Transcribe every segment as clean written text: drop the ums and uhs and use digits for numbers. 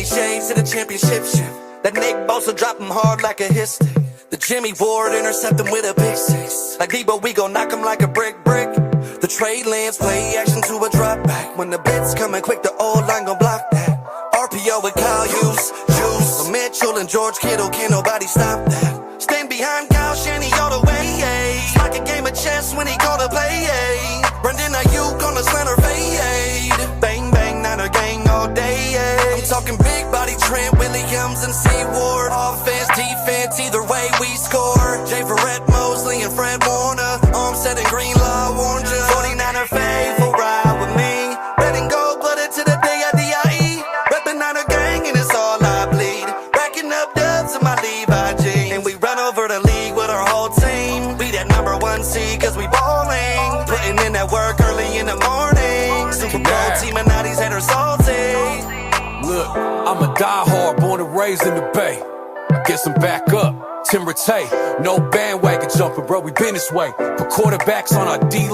many shades to the championship ship. That Nick Bosa drop him hard like a hit stick. The Jimmy Ward intercept him with a big six. Like Debo, we gon' knock him like a brick. The Trey Lance play action to a drop back. When the blitz coming quick, the old line gon' block that. RPO with Kyle Hughes, Juice, Mitchell and George Kittle, can't nobody stop that. Stand behind Kyle Shanny all the way. It's like a game of chess when he call the play. Brendan Ayuk on the slanter fade. Bang bang, Niner gang all day. I'm talking big body Trent Williams and C Ward. Offense, defense, either way we score. Jay Verrett, Mosley and Fred Warner. Armstead and Greenlaw, warned ya. 49er faithful ride with me. Red and gold blooded to the day I die. Reppin' Niner gang and it's all I bleed. Racking up dubs in my Levi jeans. And we run over the league with our whole team. Be that number one seed cause we ballin'. Putting in that work early in the morning. Super Bowl team and now these haters salty. Look, I'm a diehard, born and raised in the Bay. I guess I'm back up. Tim Rattay, no bandwagon jumping, bro. We been this way. Put quarterbacks on our D.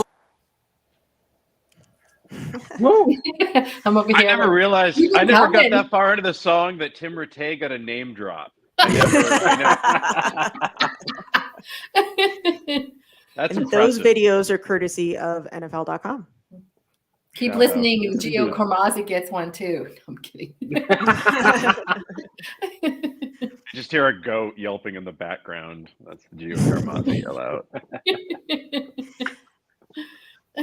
I'm over here. I never realized. I never got that far into the song that Tim Rattay got a name drop. That's and impressive. those videos are courtesy of NFL.com. Keep listening, and Gio Cormazzi gets one too. I'm kidding. Just hear a goat yelping in the background. That's the Gio Cormazzi yell out.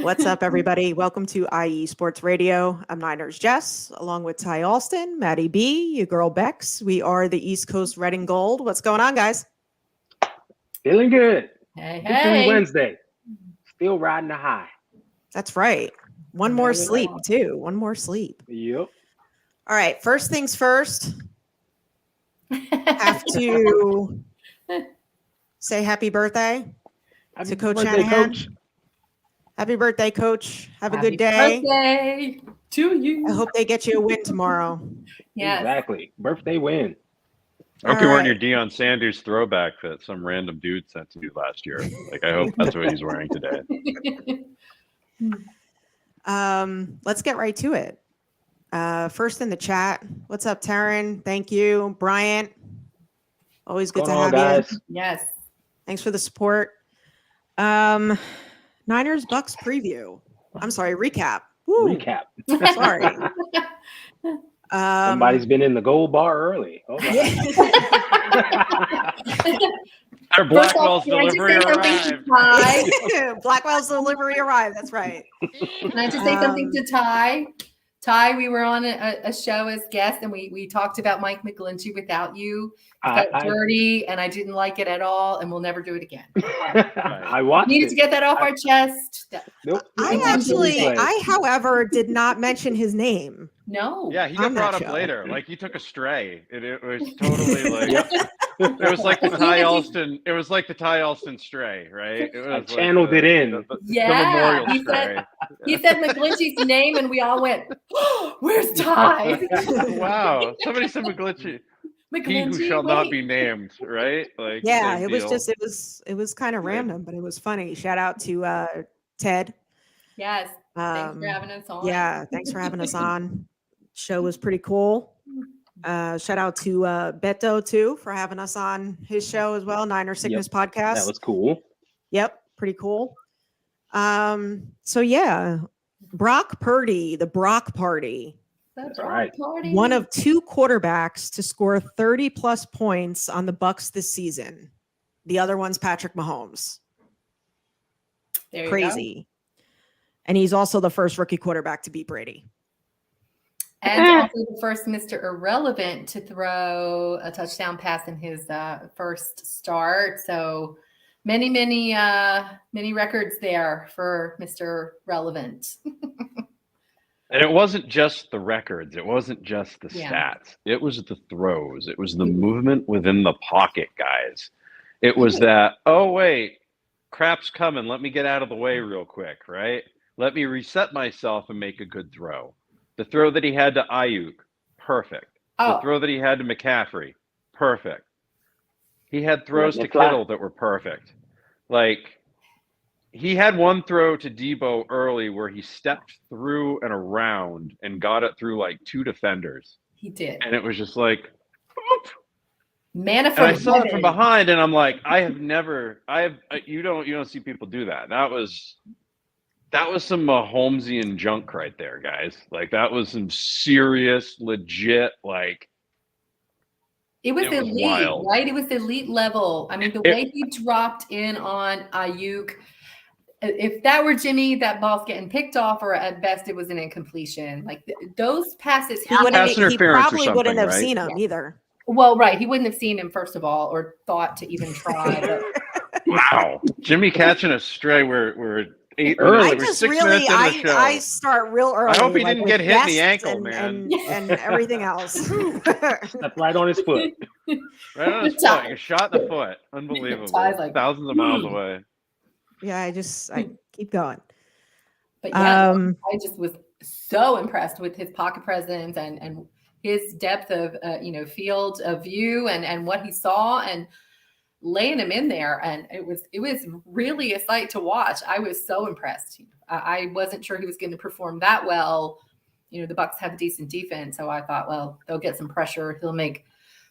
What's up, everybody? Welcome to IE Sports Radio. I'm Niners Jess, along with Ty Alston, Maddie B, your girl Bex. We are the East Coast Red and Gold. What's going on, guys? Feeling good. Hey, Victory Wednesday. Still riding the high. That's right. One more sleep, too. One more sleep. Yep. All right. First things first. Have to say happy birthday to Coach Shanahan. Coach. Happy birthday, Coach. Have a Happy good day. Birthday to you. I hope they get you a win tomorrow. Yes. Exactly. Birthday win. I hope you're wearing right. your Deion Sanders throwback that some random dude sent to you last year. Like, I hope that's what he's wearing today. Let's get right to it. First in the chat. What's up, Taryn? Thank you. Bryant. Always good to have guys? you. Yes. Thanks for the support. Niners Bucs preview. I'm sorry, recap. Woo. Recap. Sorry. Somebody's been in the gold bar early. Oh, Our Blackwell's delivery arrived. Blackwell's delivery arrived. That's right. Can I just say something to Ty? Ty, we were on a show as guests, and we talked about Mike McGlinchey without you. It got dirty, and I didn't like it at all, and we'll never do it again. I watched Needed to get that off our chest. Nope. I, however, did not mention his name. No. Yeah, he got On brought that up show. later. Like, he took a stray. It was totally like it was like the Ty Alston. It was like the Ty Alston stray, right? It was channeled it in. The Yeah, memorial stray. He said McGlinchey's name, and we all went, oh, "Where's Ty?" Wow, somebody said McGlinchey. He who shall not be named, right? Like, Yeah, same it was deal. just it was kind of random, but it was funny. Shout out to Ted. Yes. Thanks for having us on. Yeah, thanks for having us on. Show was pretty cool. Shout out to Beto too for having us on his show as well, Niner Sickness Podcast. That was cool. Yep, pretty cool. So yeah, Brock Purdy, the Brock Party. That's right. Party. One of two quarterbacks to score 30 plus points on the Bucs this season. The other one's Patrick Mahomes. There you Crazy. And he's also the first rookie quarterback to beat Brady. And also the first Mr. Irrelevant to throw a touchdown pass in his first start. So many records there for Mr. Relevant. And it wasn't just the records. It wasn't just the Yeah. stats. It was the throws. It was the movement within the pocket, guys. It was that, oh, wait, crap's coming. Let me get out of the way real quick, right? Let me reset myself and make a good throw. The throw that he had to Ayuk, perfect. The throw that he had to McCaffrey, perfect. He had throws to Kittle that were perfect. Like, he had one throw to Debo early where he stepped through and around and got it through like two defenders. He did. And it was just like, whoop. Manna And from I saw it from heaven. behind, and I'm like, you don't see people do that. That was some Mahomesian junk right there, guys. Like that was some serious, legit, like. It was It was elite, wild. right? It was elite level. I mean, the way he dropped in on Ayuk. If that were Jimmy, that ball's getting picked off, or at best, it was an incompletion. Like those passes. He Pass interference or probably wouldn't something, have right? seen him either. Well, right. He wouldn't have seen him, first of all, or thought to even try. But Wow, Jimmy catching a stray. We're 8 Early. minutes. I We're just 6 really, minutes into the show. I start real early. I hope he like, didn't with get hit in the guests ankle, man. and everything else. Stepped right on his foot. Right on his foot. He shot in the foot. Unbelievable. Ty's like, Thousands of miles away. Yeah, I keep going. But yeah, Um, I just was so impressed with his pocket presence and his depth of field of view and what he saw and laying him in there. And it was really a sight to watch. I was so impressed. I wasn't sure he was going to perform that well. The Bucs have a decent defense, so I thought, well, they'll get some pressure. He'll make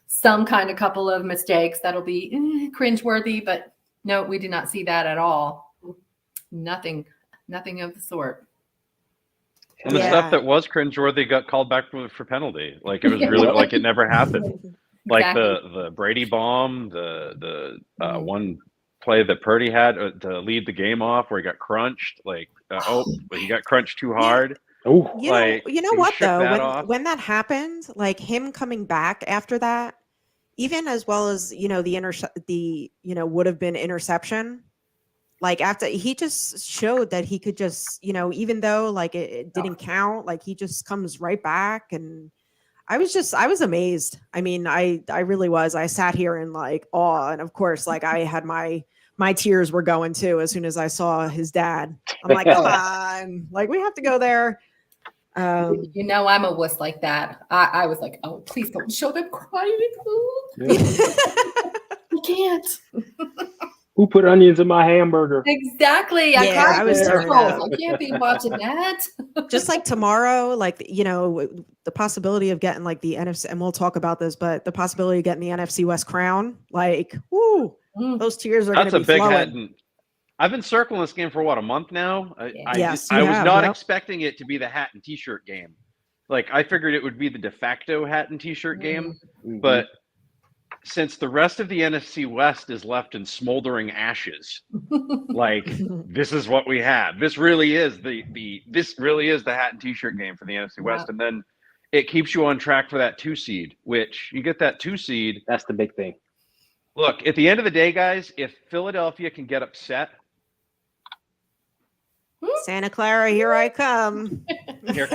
some kind of couple of mistakes that'll be cringeworthy, but no, we did not see that at all. Nothing of the sort. And the stuff that was cringeworthy got called back for penalty. Like it was really like it never happened. Like Exactly. the Brady bomb, the one play that Purdy had to lead the game off where he got crunched. Like he got crunched too hard. Oh, You know what shook that though? off. When that happened, like him coming back after that, even as well as the would have been interception. Like after he just showed that he could just even though like it didn't count, like he just comes right back. And I was amazed. I mean, I really was. I sat here in like awe, and of course, like I had my tears were going too as soon as I saw his dad. I'm like, come on, like we have to go there. I'm a wuss like that. I was like, oh, please don't show them crying. You can't. Who put onions in my hamburger? Exactly. I was terrible. I can't be watching that. Just like tomorrow, like the possibility of getting like the NFC, and we'll talk about this, but the possibility of getting the NFC West crown, like, whoo, those tears are going to be big flowing. head. I've been circling this game for a month now. I was have, not expecting it to be the hat and t-shirt game. Like I figured it would be the de facto hat and t-shirt game, but since the rest of the NFC West is left in smoldering ashes, like this is what we have. This really is the hat and t-shirt game for the NFC West, and then it keeps you on track for that 2 seed. Which you get that 2 seed. That's the big thing. Look, at the end of the day, guys, if Philadelphia can get upset. Santa Clara, here I come. Here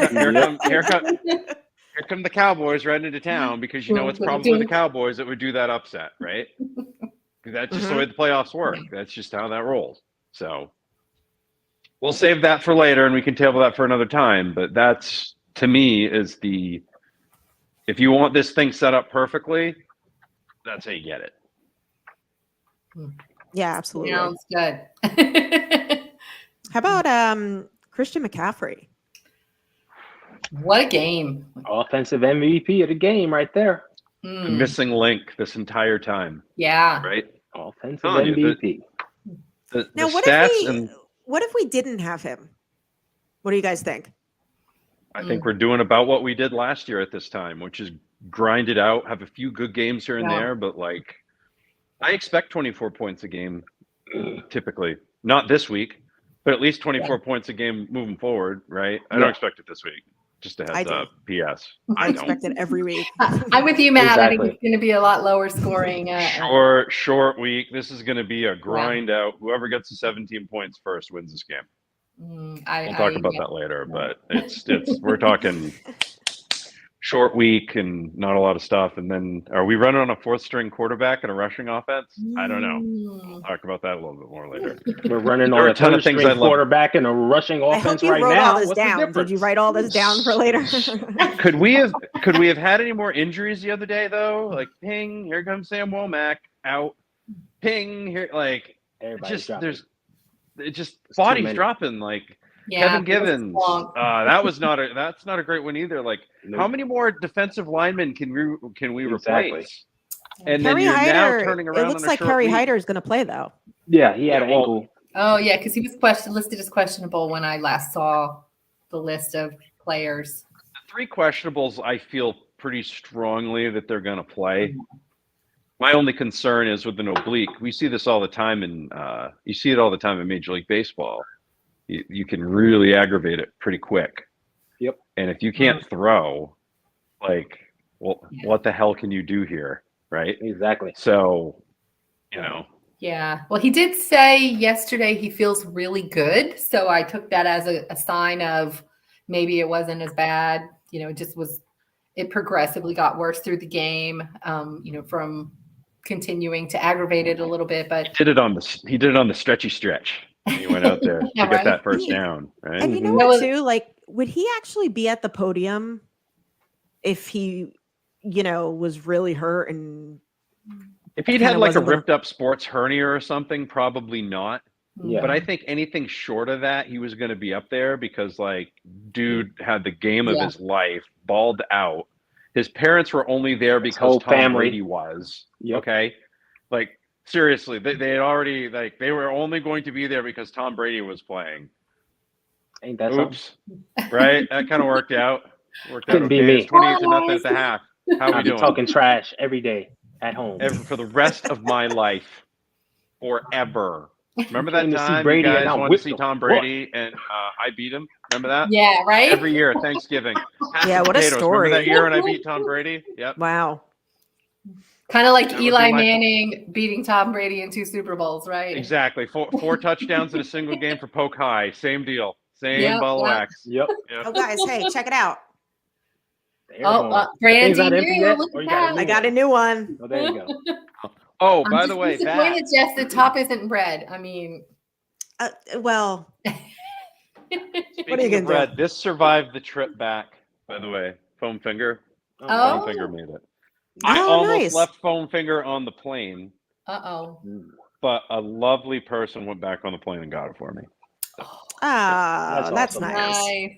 come the Cowboys right into town because it's probably the Cowboys that would do that upset, right? That's just the way the playoffs work. That's just how that rolls. So we'll save that for later and we can table that for another time. But that's, to me, is if you want this thing set up perfectly, that's how you get it. Yeah, absolutely. Sounds good. How about Christian McCaffrey? What a game. Offensive MVP of the game right there. The missing link this entire time. Yeah. Right? Offensive MVP. Now, what if we didn't have him? What do you guys think? I think we're doing about what we did last year at this time, which is grind it out, have a few good games here and there, but like I expect 24 points a game typically. Not this week, but at least 24 points a game moving forward, right? I don't expect it this week. Just a heads up. P.S. I expect it every week. I'm with you, Matt. Exactly. I think it's going to be a lot lower scoring. Short week. This is going to be a grind out. Whoever gets to 17 points first wins this game. We'll talk about that later, but it's we're talking short week and not a lot of stuff. And then are we running on a 4th string quarterback and a rushing offense? I don't know. We'll talk about that a little bit more later. We're running on a 3rd string quarterback and a rushing offense right now. I hope you wrote all this down. Did you write all this down for later? Could we have had any more injuries the other day though? Like ping, here comes Sam Womack out. Ping, here like everybody's bodies dropping like Kevin Givens. That's not a great one either. Like How many more defensive linemen can we replace? And then Kerry you're now Hyder, turning it around. looks on a like short Kerry week. Hyder is going to play though. Yeah, he had an ankle. Oh yeah, because he was listed as questionable when I last saw the list of players. The 3 questionables, I feel pretty strongly that they're going to play. My only concern is with an oblique. We see this all the time in you see it all the time in Major League Baseball. You can really aggravate it pretty quick. Yep. And if you can't throw, like, well, what the hell can you do here, right? Exactly. So, Yeah. Well, he did say yesterday he feels really good. So I took that as a sign of maybe it wasn't as bad. It just was, it progressively got worse through the game, from continuing to aggravate it a little bit. But he did it on the stretchy stretch. He went out there to get that first down, right? And you know what, too? Like, would he actually be at the podium if he, was really hurt and if he'd had like a ripped up sports hernia or something, probably not. Yeah. But I think anything short of that, he was going to be up there because, like, dude had the game of his life, balled out. His parents were only there because Tom Brady was. Yep. Okay. Like, seriously, they had already, like, they were only going to be there because Tom Brady was playing. Ain't that Oops. Right? That kind of worked out. Couldn't be me. It's 28-0 at the half. How are we doing? Talking trash every day at home. For the rest of my life. Forever. Remember that time Brady you guys wanted to see Tom Brady and I beat him? Remember that? Yeah, right? Every year, Thanksgiving. Yeah, what a story. Remember that year when I beat Tom Brady? Yep. Wow. Kind of like Eli Manning beating Tom Brady in 2 Super Bowls, right? Exactly. 4 touchdowns in a single game for Polk High. Same deal. Same ball of wax. Yep. Oh, guys, hey, check it out. Brandy, I got a new one. Oh, there you go. Oh, by the way, disappointed, Jess, the top isn't red. I mean, well, what are you gonna do? Red, this survived the trip back. By the way, Foam Finger. Foam Finger made it. I almost left Foam Finger on the plane. But a lovely person went back on the plane and got it for me. That's nice.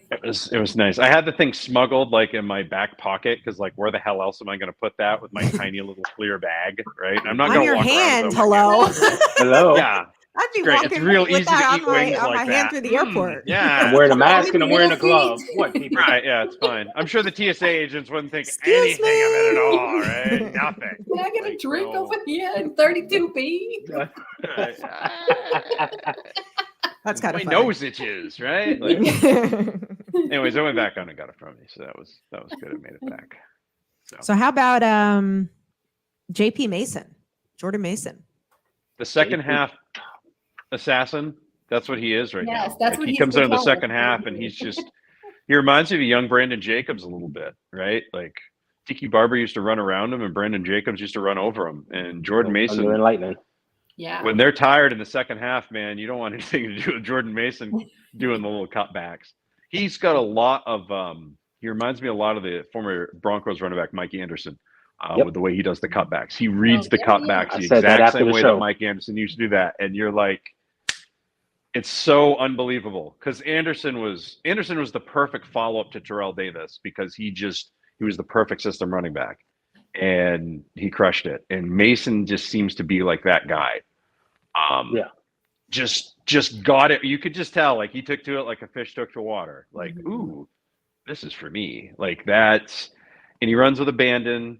It was nice. I had the thing smuggled like in my back pocket because, like, where the hell else am I going to put that with my tiny little clear bag, right? I'm not going to walk around. Hello. Yeah. I'd be great. walking It's real with easy that to eat on wings my like hand that. through the airport. Yeah. I'm wearing a mask and I'm wearing a glove. What, people? Right. Yeah, it's fine. I'm sure the TSA agents wouldn't think anything of it at all, right? Nothing. Can I get a drink over here in 32B? That's kind of my nose itches, right? Like, anyways, I went back on and got it from me, so that was good. It made it back. So how about JP Mason, Jordan Mason, the second half assassin? That's what he is right now. Yes, that's what he comes in the second half, and he reminds me of a young Brandon Jacobs a little bit, right? Like Tiki Barber used to run around him, and Brandon Jacobs used to run over him, and Jordan Mason. Thunder and lightning. Yeah. When they're tired in the second half, man, you don't want anything to do with Jordan Mason doing the little cutbacks. He's got a lot of he reminds me a lot of the former Broncos running back Mike Anderson with the way he does the cutbacks. He reads the cutbacks the exact same way that Mike Anderson used to do that. And you're like, it's so unbelievable because Anderson was the perfect follow-up to Terrell Davis because he was the perfect system running back. And he crushed it. And Mason just seems to be like that guy. Just got it. You could just tell, like, he took to it like a fish took to water. Like, ooh, this is for me. Like, and he runs with abandon.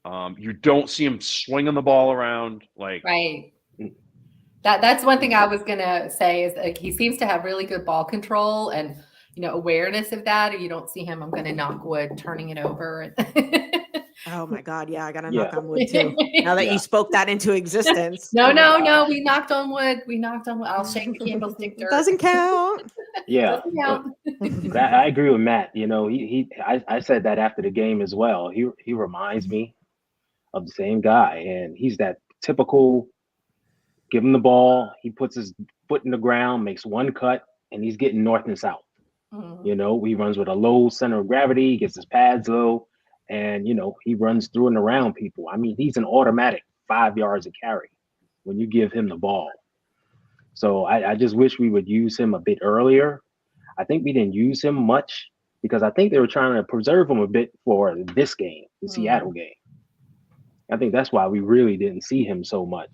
You don't see him swinging the ball around. Like, right. That's one thing I was gonna say is like, he seems to have really good ball control and awareness of that. You don't see him. I'm gonna knock wood, turning it over. Oh my God! Yeah, I gotta knock on wood too. Now that you spoke that into existence. No. We knocked on wood. I'll shake the candlestick dirt. Doesn't count. Yeah, I agree with Matt. I said that after the game as well. He reminds me of the same guy, and he's that typical. Give him the ball. He puts his foot in the ground, makes one cut, and he's getting north and south. Mm-hmm. He runs with a low center of gravity, gets his pads low. And, he runs through and around people. I mean, he's an automatic 5 yards a carry when you give him the ball. So I just wish we would use him a bit earlier. I think we didn't use him much because I think they were trying to preserve him a bit for this game, the Seattle game. I think that's why we really didn't see him so much.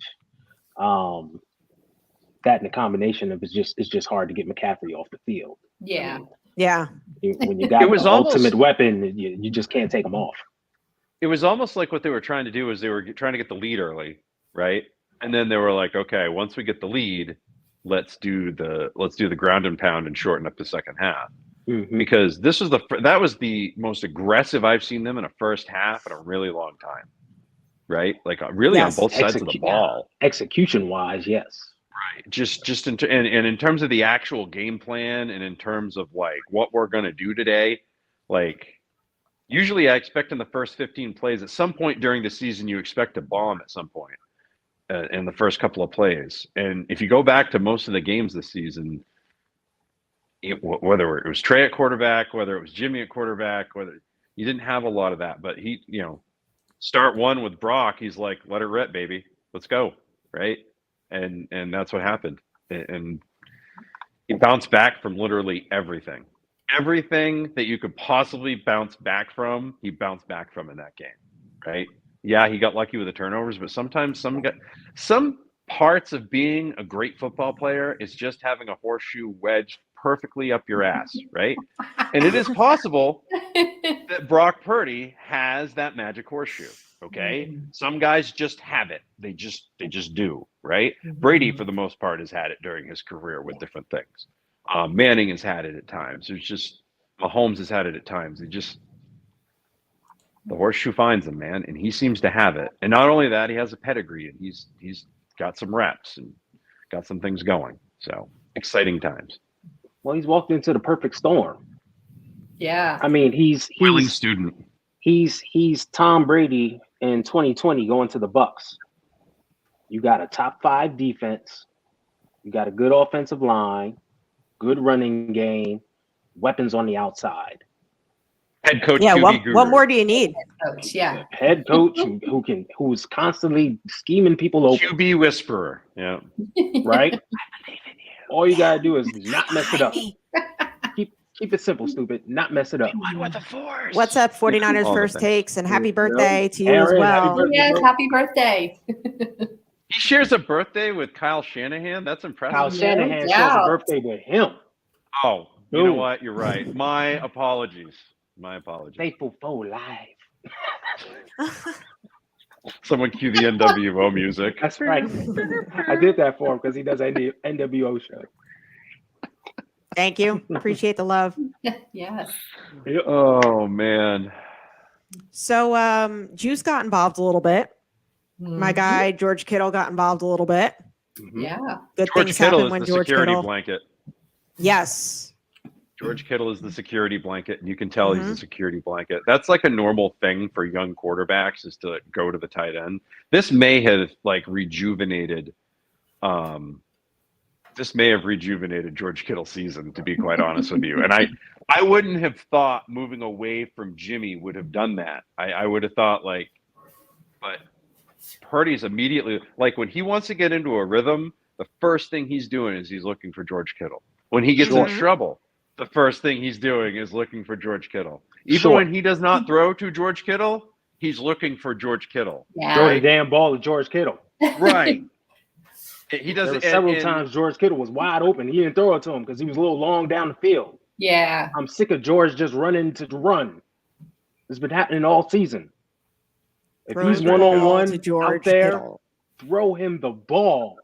That and the combination of it's just hard to get McCaffrey off the field. Yeah. Yeah. When you got It was the almost- ultimate weapon, you just can't take him off. It was almost like what they were trying to do is they were trying to get the lead early, right? And then they were like, okay, once we get the lead, let's do the ground and pound and shorten up the second half. Mhm. Because that was the most aggressive I've seen them in a first half in a really long time, right? Like really Yes. on both sides of the ball. Execution wise, yes. Right. Just and in terms of the actual game plan and in terms of like what we're going to do today, like usually I expect in the first 15 plays at some point during the season you expect to bomb at some point in the first couple of plays. And if you go back to most of the games this season, whether it was Trey at quarterback, whether it was Jimmy at quarterback, whether you didn't have a lot of that, but he, start one with Brock, he's like, let it rip, baby, let's go, right? And that's what happened. And he bounced back from literally everything that you could possibly bounce back from. He bounced back from in that game, right? Yeah, he got lucky with the turnovers, but sometimes some parts of being a great football player is just having a horseshoe wedged perfectly up your ass, right? And it is possible that Brock Purdy has that magic horseshoe. Okay, some guys just have it. They just do, right? Brady, for the most part, has had it during his career with different things. Manning has had it at times. There's just Mahomes has had it at times. The horseshoe finds him, man, and he seems to have it. And not only that, he has a pedigree, and he's got some reps and got some things going. So exciting times. Well, he's walked into the perfect storm. Yeah. I mean, he's Willing student. He's Tom Brady in 2020 going to the Bucs. You got a top 5 defense. You got a good offensive line, good running game, weapons on the outside. Head coach. Yeah. QB guru. What more do you need? Coach, yeah. Head coach who's constantly scheming people open, QB whisperer. Yeah. right? All you gotta do is not mess it up. Keep it simple, stupid. Not mess it up. What's up, 49ers All the First things. Takes, and happy birthday to you as Aaron, happy well. birthday. Yes, happy birthday. He shares a birthday with Kyle Shanahan. That's impressive. Kyle Shanahan shares doubt. a birthday with him. Oh, you know Ooh. what? You're right. My apologies. Faithful for life. Someone cue the NWO music. That's right. I did that for him because he does NWO show. Thank you. Appreciate the love. Yes. Oh man. So Juice got involved a little bit. My Mhm. guy George Kittle got involved a little bit. Yeah. Good George things Kittle happen is when the George security Kittle. blanket. Yes. George Kittle is the security blanket, and you can tell he's a security blanket. That's like a normal thing for young quarterbacks is to go to the tight end. This may have rejuvenated George Kittle's season, to be quite honest with you. And I wouldn't have thought moving away from Jimmy would have done that. I would have thought but Purdy's immediately, when he wants to get into a rhythm, the first thing he's doing is he's looking for George Kittle. When he gets in trouble, the first thing he's doing is looking for George Kittle. Even when he does not throw to George Kittle, he's looking for George Kittle. Yeah. Throw the damn ball to George Kittle. Right. He There doesn't. were several times George Kittle was wide open. He didn't throw it to him because he was a little long down the field. Yeah. I'm sick of George just running to run. It's been happening all season. If Throw he's the ball one-on-one to George out there, Kittle. throw him the ball.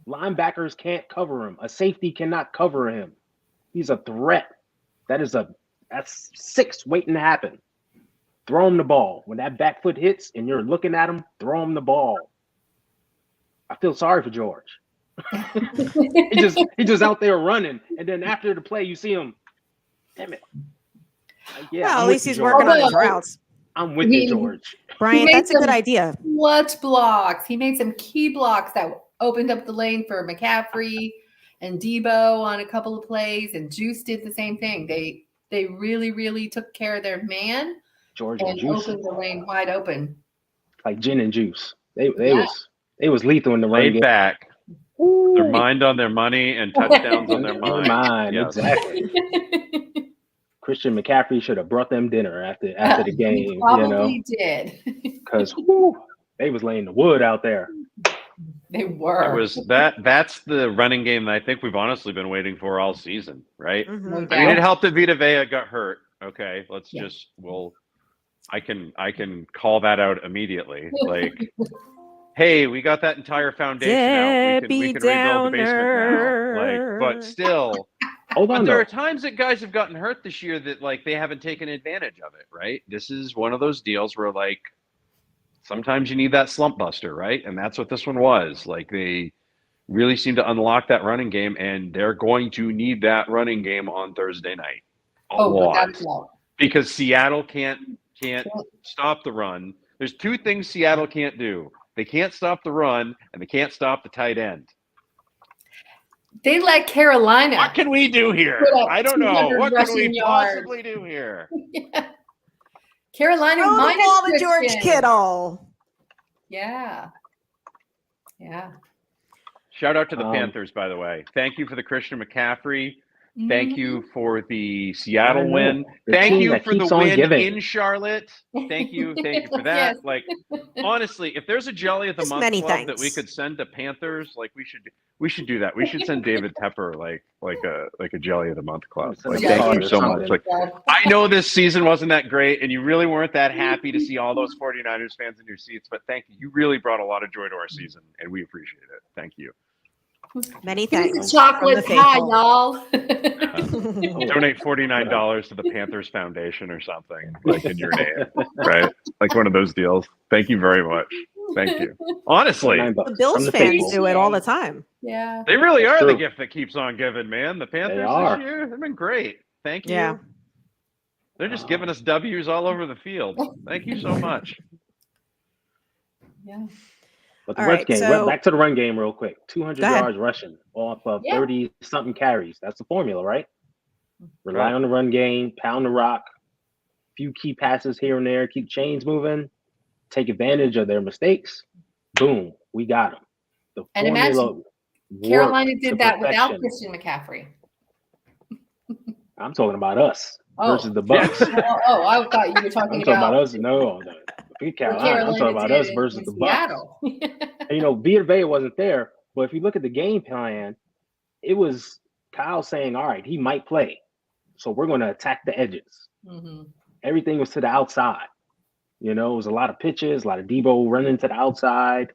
Linebackers can't cover him. A safety cannot cover him. He's a threat. That's 6 waiting to happen. Throw him the ball. When that back foot hits and you're looking at him, throw him the ball. I feel sorry for George. He just out there running, and then after the play, you see him. Damn it! Well, at I'm least with he's you, working George. on his routes. I'm with you, George. Brian, made that's a good some- idea. Clutch blocks. He made some key blocks that opened up the lane for McCaffrey and Debo on a couple of plays, and Juice did the same thing. They really, really took care of their man George and and Juice, opened the lane wide open. like gin and juice. They Yeah. was lethal in the run laid game. back, their mind on their money and touchdowns on their mind. Mine, Yes. exactly. Christian McCaffrey should have brought them dinner after the He game, probably did. because they was laying the wood out there. They were. It was that's the running game that I think we've honestly been waiting for all season, right? Mhm. No I mean, doubt. it helped that Vita Vea got hurt. Okay, Yeah. I can call that out immediately. Like, hey, we got that entire foundation out. We can rebuild the basement now. Like, but still, Hold but on, there though. are times that guys have gotten hurt this year that like they haven't taken advantage of it, right? This is one of those deals where like sometimes you need that slump buster, right? And that's what this one was. Like they really seem to unlock that running game, and they're going to need that running game on Thursday night a lot Without a doubt. because Seattle can't stop the run. There's two things Seattle can't do. They can't stop the run, and they can't stop the tight end. They let Carolina. What can we do here? Put up I don't know. 200 What can we rushing yards. possibly do here? Carolina Throw the minus ball to George Christian. Kittle. Yeah. Yeah. Shout out to the Panthers, by the way. Thank you for the Christian McCaffrey. Thank you for the Seattle win. Thank you for the win in Charlotte. Thank you for that. Yes. Like, honestly, if there's a jelly of the Just month many club that thanks. we could send to Panthers, like we should do that. We should send David Tepper like a jelly of the month club. Like, Yeah. thank you so much. Like, Yeah. I know this season wasn't that great, and you really weren't that happy to see all those 49ers fans in your seats, but thank you. You really brought a lot of joy to our season, and we appreciate it. Thank you. Many Here's thanks. the chocolate from the pie, faithful. y'all. Donate $49 to the Panthers Foundation or something, like in your name, right? Like one of those deals. Thank you very much. Thank you. Honestly, The Bills fans do it all the time. Yeah. they really are the true. gift that keeps on giving, man. The Panthers are. this year, they've been great. Thank you. Yeah. They're just giving us W's all over the field. Thank you so much. Yeah. But the All run right, game, so- back to the run game real quick. 200 Go ahead. yards rushing off of Yeah. 30-something carries. That's the formula, right? Rely Right. on the run game, pound the rock, few key passes here and there, keep chains moving, take advantage of their mistakes. Boom, we got them. The And formula imagine Carolina worked to did that without perfection. Christian McCaffrey. I'm talking about us Oh. versus the Bucs. I thought you were I'm talking talking about about us. No, what Carolina. I'm talking about did us versus in the Bucs. Seattle. And, Vita Vea wasn't there, but if you look at the game plan, it was Kyle saying, all right, he might play. So we're going to attack the edges. Mhm. Everything was to the outside. It was a lot of pitches, a lot of Debo running to the outside.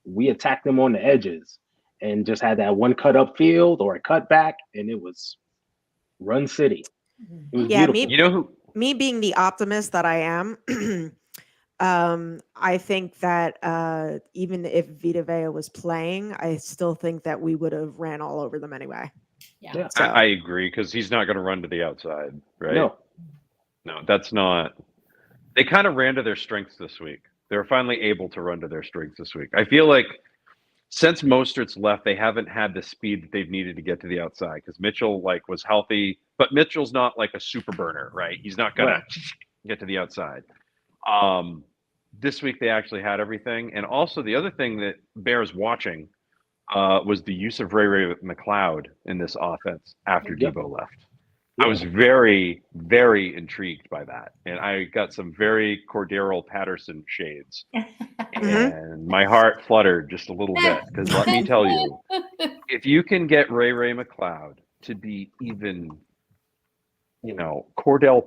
We attacked them on the edges and just had that one cut up field or a cut back, and it was run city. It was Yeah, beautiful. You know who? Me being the optimist that I am, I think that even if Vita Vea was playing, I still think that we would have ran all over them anyway. Yeah. So I agree because he's not going to run to the outside, right? No, that's not. They kind of ran to their strengths this week. They were finally able to run to their strengths this week. I feel like since Mostert's left, they haven't had the speed that they've needed to get to the outside because Mitchell was healthy, but Mitchell's not like a super burner, right? He's not going to get to the outside. This week they actually had everything, and also the other thing that bears watching was the use of Ray McLeod in this offense after Debo left. I was very, very intrigued by that. And I got some very Cordero Patterson shades. And my heart fluttered just a little bit. Because let me tell you, if you can get Ray McLeod to be even, Cordero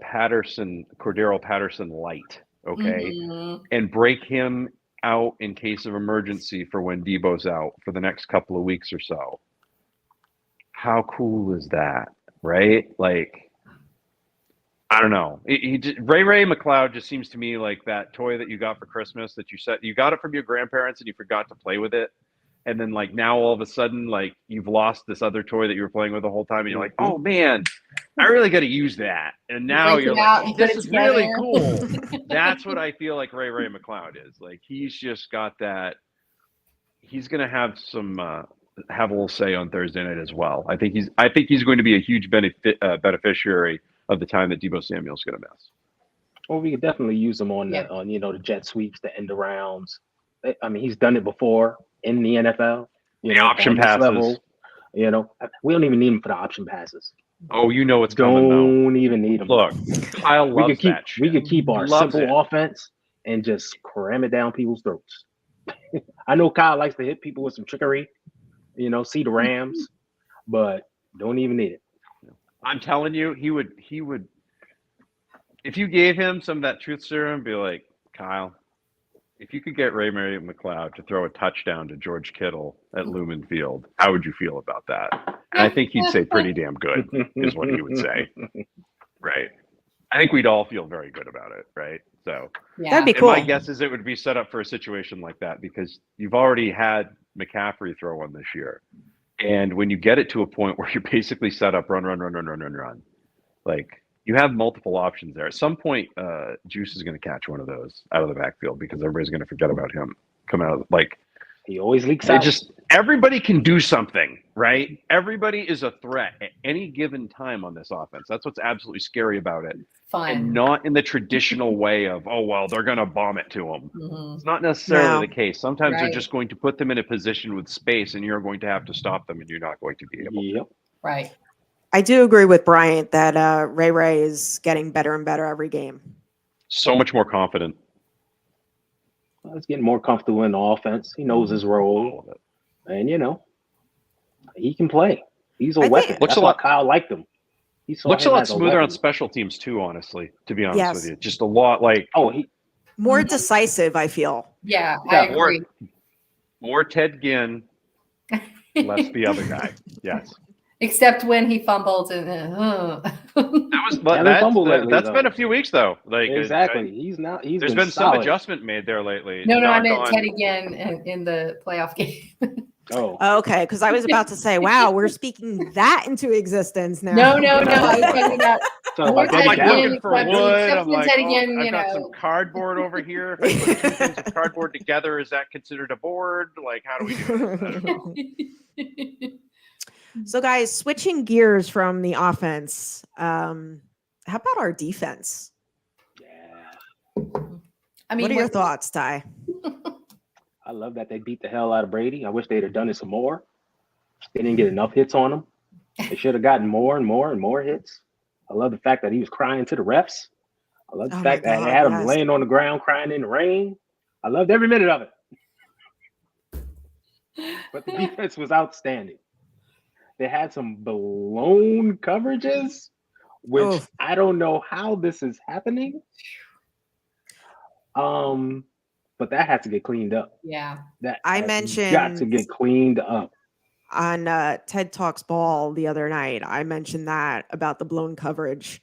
Patterson light, okay? Mhm. And break him out in case of emergency for when Debo's out for the next couple of weeks or so. How cool is that? Right? Like, I don't know. Ray McLeod just seems to me like that toy that you got for Christmas that you got it from your grandparents and you forgot to play with it. And then now all of a sudden, you've lost this other toy that you were playing with the whole time. And you're like, oh man, I really got to use that. And now you're like, this is really cool. That's what I feel like Ray McLeod is. He's just got that. He's going to have have a little say on Thursday night as well. I think he's going to be a huge beneficiary of the time that Debo Samuel's going to miss. Well, we could definitely use him on the jet sweeps, the end arounds. I mean, he's done it before in the NFL. The option passes. Level, we don't even need him for the option passes. Oh, you know what's coming though. Don't even need him. Look, Kyle we loves could keep that shit. we could keep our Loves simple it. offense and just cram it down people's throats. I know Kyle likes to hit people with some trickery, see the Rams, but don't even need it. I'm telling you, he would if you gave him some of that truth serum, be like, Kyle, if you could get Ray McLeod to throw a touchdown to George Kittle at Lumen Field, how would you feel about that? And I think he'd say pretty damn good is what he would say. Right. I think we'd all feel very good about it, right? So That'd be and cool. my guess is it would be set up for a situation like that because you've already had McCaffrey throw one this year. And when you get it to a point where you're basically set up run, like you have multiple options there. At some point, Juice is going to catch one of those out of the backfield because everybody's going to forget about him coming out. He always leaks They out. everybody can do something, right? Everybody is a threat at any given time on this offense. That's what's absolutely scary about it. Fun. And not in the traditional way of, oh, well, they're going to bomb it to them. Mhm. It's not necessarily No. the case. Sometimes they're Right. just going to put them in a position with space and you're going to have to stop them and you're not going to be able to. Yep. Right. I do agree with Bryant that Ray is getting better and better every game. So much more confident. He's getting more comfortable in the offense. He knows his role, All of it. and he can play. He's a I weapon. think- That's why Kyle liked him. He saw Looks a him lot as smoother on weapon. special teams too, honestly, to be honest Yes. with you. Just a lot More Mhm. decisive, I feel. Yeah, Yeah, I agree. more Ted Ginn, less the other guy. Yes. Except when he fumbled and Haven't fumbled lately, that's though. been a few weeks though. Exactly. He's There's been some solid. adjustment made there lately. no, I Knock meant on- Ted again in the playoff game. Oh, Okay, because I was about to say, wow, we're speaking that into existence now. No. I was talking about so More about Ted I'm like Ginn, that looking for except- wood. except I'm when like, Ted oh, again, I've you got know. some cardboard over here. If I put two things of cardboard together, is that considered a board? Like, how do we do it? So, guys, switching gears from the offense, how about our defense? Yeah. I mean, What are your thoughts, Ty? I love that they beat the hell out of Brady. I wish they'd have done it some more. They didn't get enough hits on him. They should have gotten more and more and more hits. I love the fact that he was crying to the refs. I love the Oh fact my that they God, had him yes. laying on the ground crying in the rain. I loved every minute of it. But the defense was outstanding. They had some blown coverages, which Oof. I don't know how this is happening. But that has to get cleaned up. Yeah. That I has got mentioned- to get cleaned up. On TED Talks Ball the other night, I mentioned that about the blown coverage.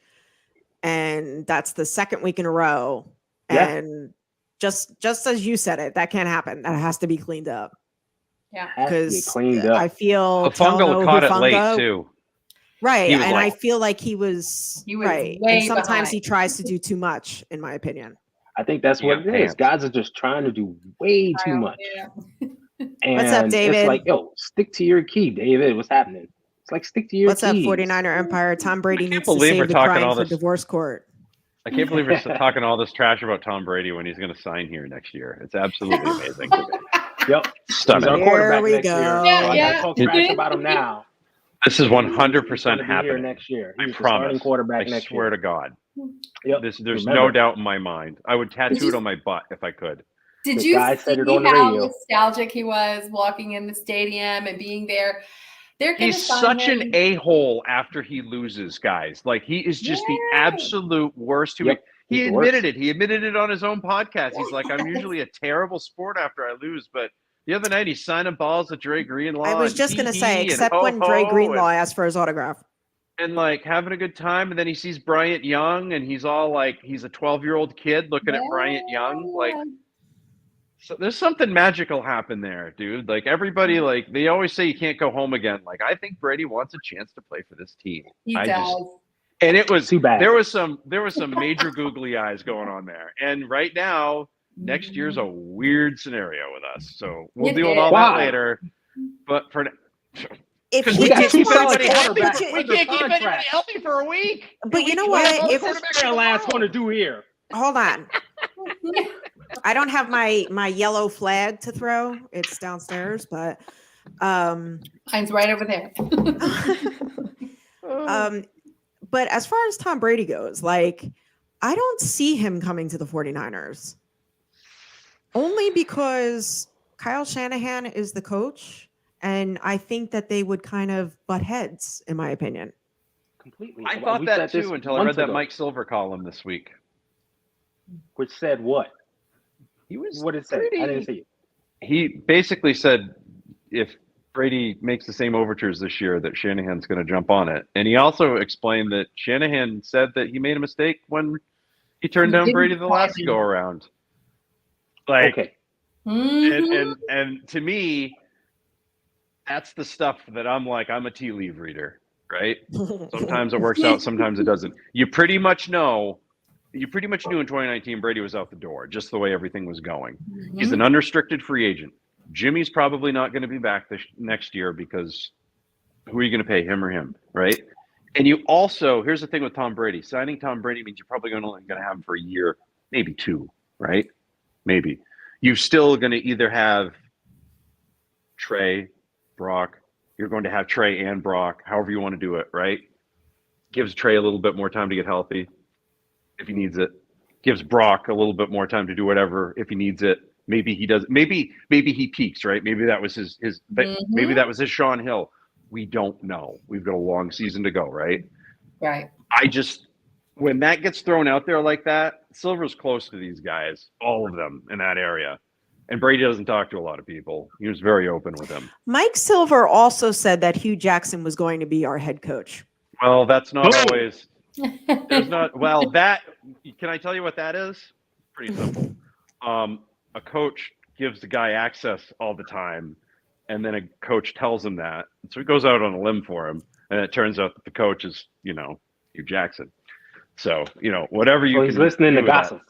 And that's the second week in a row. Yeah. And just as you said it, that can't happen. That has to be cleaned up. Yeah. Has to get Because cleaned up. I feel Fungal caught it late too. Right. He was And I like- feel like he was right. way And sometimes behind. he tries to do too much, in my opinion. I think that's what Yeah, it is. pants. Guys are just trying to do way too much. Yeah. And What's up, David? It's like, yo, stick to your key, David. What's happening? It's like, stick to your What's up, keys. 49er Empire? Tom Brady can't needs to believe we're save the talking crying all for this- divorce court. I can't believe we're still talking all this trash about Tom Brady when he's going to sign here next year. It's absolutely amazing to me. Yep. He's Stunning. our Here quarterback we next go. year. Yeah, So I gotta yeah. talk trash about him now. This is He's 100% gonna be here happening. next year. I He's the starting promise. quarterback I next swear year. to God. Yep. There's Remember. no doubt in my mind. I would tattoo you- it on my butt if I could. Did The you guy see said it on the how radio. nostalgic he was walking in the stadium and being there? They're going to He's sign such him. an a-hole after he loses, guys. Like, he is just the Yeah. absolute worst. Yep. He He's the admitted worst. it. He admitted it on his own podcast. He's like, I'm usually a terrible sport after I lose, but the other night he's signing balls with Dre Greenlaw. I was and just going to hee say, hee and except when Dre ho-ho Greenlaw asked for his autograph. and like having a good time, and then he sees Bryant Young, and he's all like, he's a 12-year-old kid looking at Bryant Young. Like, so there's something magical happen there, dude. Like, everybody, like, they always say you can't go home again. Like, I think Brady wants a chance to play for this team. He I does. just- And it was Too bad. there was some major googly eyes going on there. And right now, next year's a weird scenario with us. So we'll It deal with is. all Why? that later. But for If because he we got can't just two keep wants solid anybody to- quarterbacks. healthy. We under can't keep anybody contract. healthy for a week. But you know We what? have all the If- What's quarterbacks this in the last world. want to do here? Hold on. I don't have my yellow flag to throw. It's downstairs, but Mine's right over there. But as far as Tom Brady goes, like, I don't see him coming to the 49ers. Only because Kyle Shanahan is the coach, and I think that they would kind of butt heads, in my opinion. Completely. I thought We that said this too until I read months that ago, Mike Silver column this week. which said what? He was What did it say? I didn't see it. He basically said if Brady makes the same overtures this year, that Shanahan's going to jump on it. And he also explained that Shanahan said that he made a mistake when he turned down Brady the last go around. Like, Okay. and to me, that's the stuff that I'm like, I'm a tea leaf reader, right? Sometimes it works out, sometimes it doesn't. You pretty much knew in 2019 Brady was out the door, just the way everything was going. He's an unrestricted free agent. Jimmy's probably not going to be back next year because who are you going to pay, him or him, right? And you also, here's the thing with Tom Brady. Signing Tom Brady means you're probably only going to have him for a year, maybe two, right? Maybe. You're still going to either have Trey, Brock. You're going to have Trey and Brock, however you want to do it, right? Gives Trey a little bit more time to get healthy if he needs it. Gives Brock a little bit more time to do whatever if he needs it. Maybe he does. Maybe he peaks, right? Maybe that was his maybe that was his Sean Hill. We don't know. We've got a long season to go, right? Right. I just, when that gets thrown out there like that, Silver's close to these guys, all of them in that area. And Brady doesn't talk to a lot of people. He was very open with them. Mike Silver also said that Hugh Jackson was going to be our head coach. Well, that's not always. There's not. Well, that, can I tell you what that is? Pretty simple. A coach gives the guy access all the time, and then a coach tells him that. So he goes out on a limb for him, and it turns out that the coach is, Hugh Jackson. So, whatever you. So he's can listening do to with that. gossip